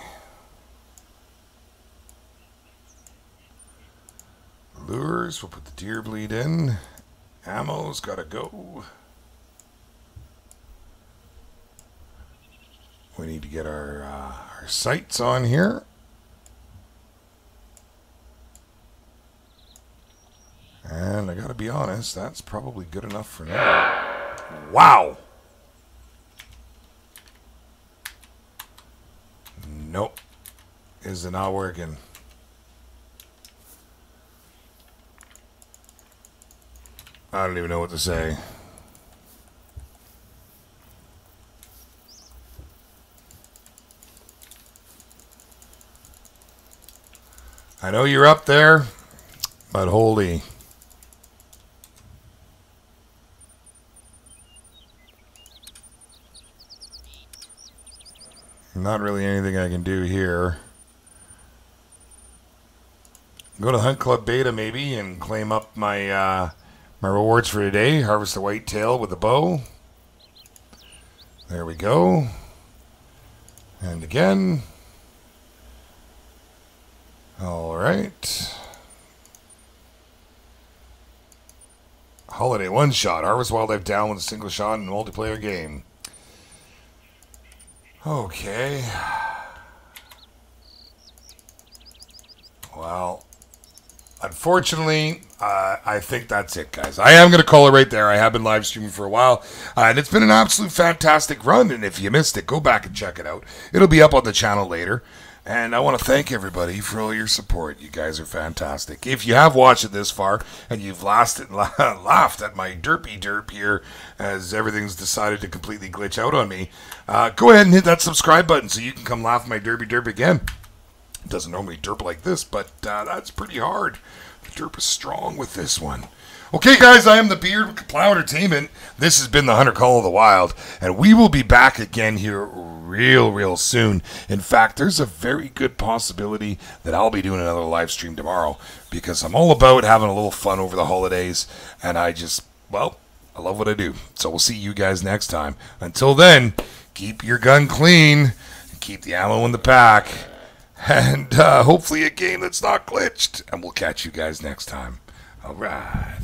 Lures, we'll put the deer bleed in. Ammo's got to go. We need to get our sights on here. And I gotta be honest, that's probably good enough for now. Wow! Nope. Is it not working? I don't even know what to say. I know you're up there, but holy... Not really anything I can do here. Go to Hunt Club Beta maybe and claim up my my rewards for today. Harvest a whitetail with a bow. There we go. And again. Alright. Holiday one-shot. Harvest wildlife down with a single shot in a multiplayer game. Okay. Well, unfortunately, I think that's it, guys. I am going to call it right there. I have been live streaming for a while, and it's been an absolute fantastic run, and if you missed it, go back and check it out. It'll be up on the channel later. And I want to thank everybody for all your support. You guys are fantastic. If you have watched it this far and you've laughed at my derpy derp here as everything's decided to completely glitch out on me, go ahead and hit that subscribe button so you can come laugh at my derpy derp again. It doesn't normally derp like this, but that's pretty hard. The derp is strong with this one. Okay, guys, I am the Beard with Plow Entertainment. This has been the Hunter Call of the Wild, and we will be back again here real soon. In fact, there's a very good possibility that I'll be doing another live stream tomorrow because I'm all about having a little fun over the holidays, and I love what I do. So we'll see you guys next time. Until then, keep your gun clean, keep the ammo in the pack, and hopefully a game that's not glitched, and we'll catch you guys next time. All right.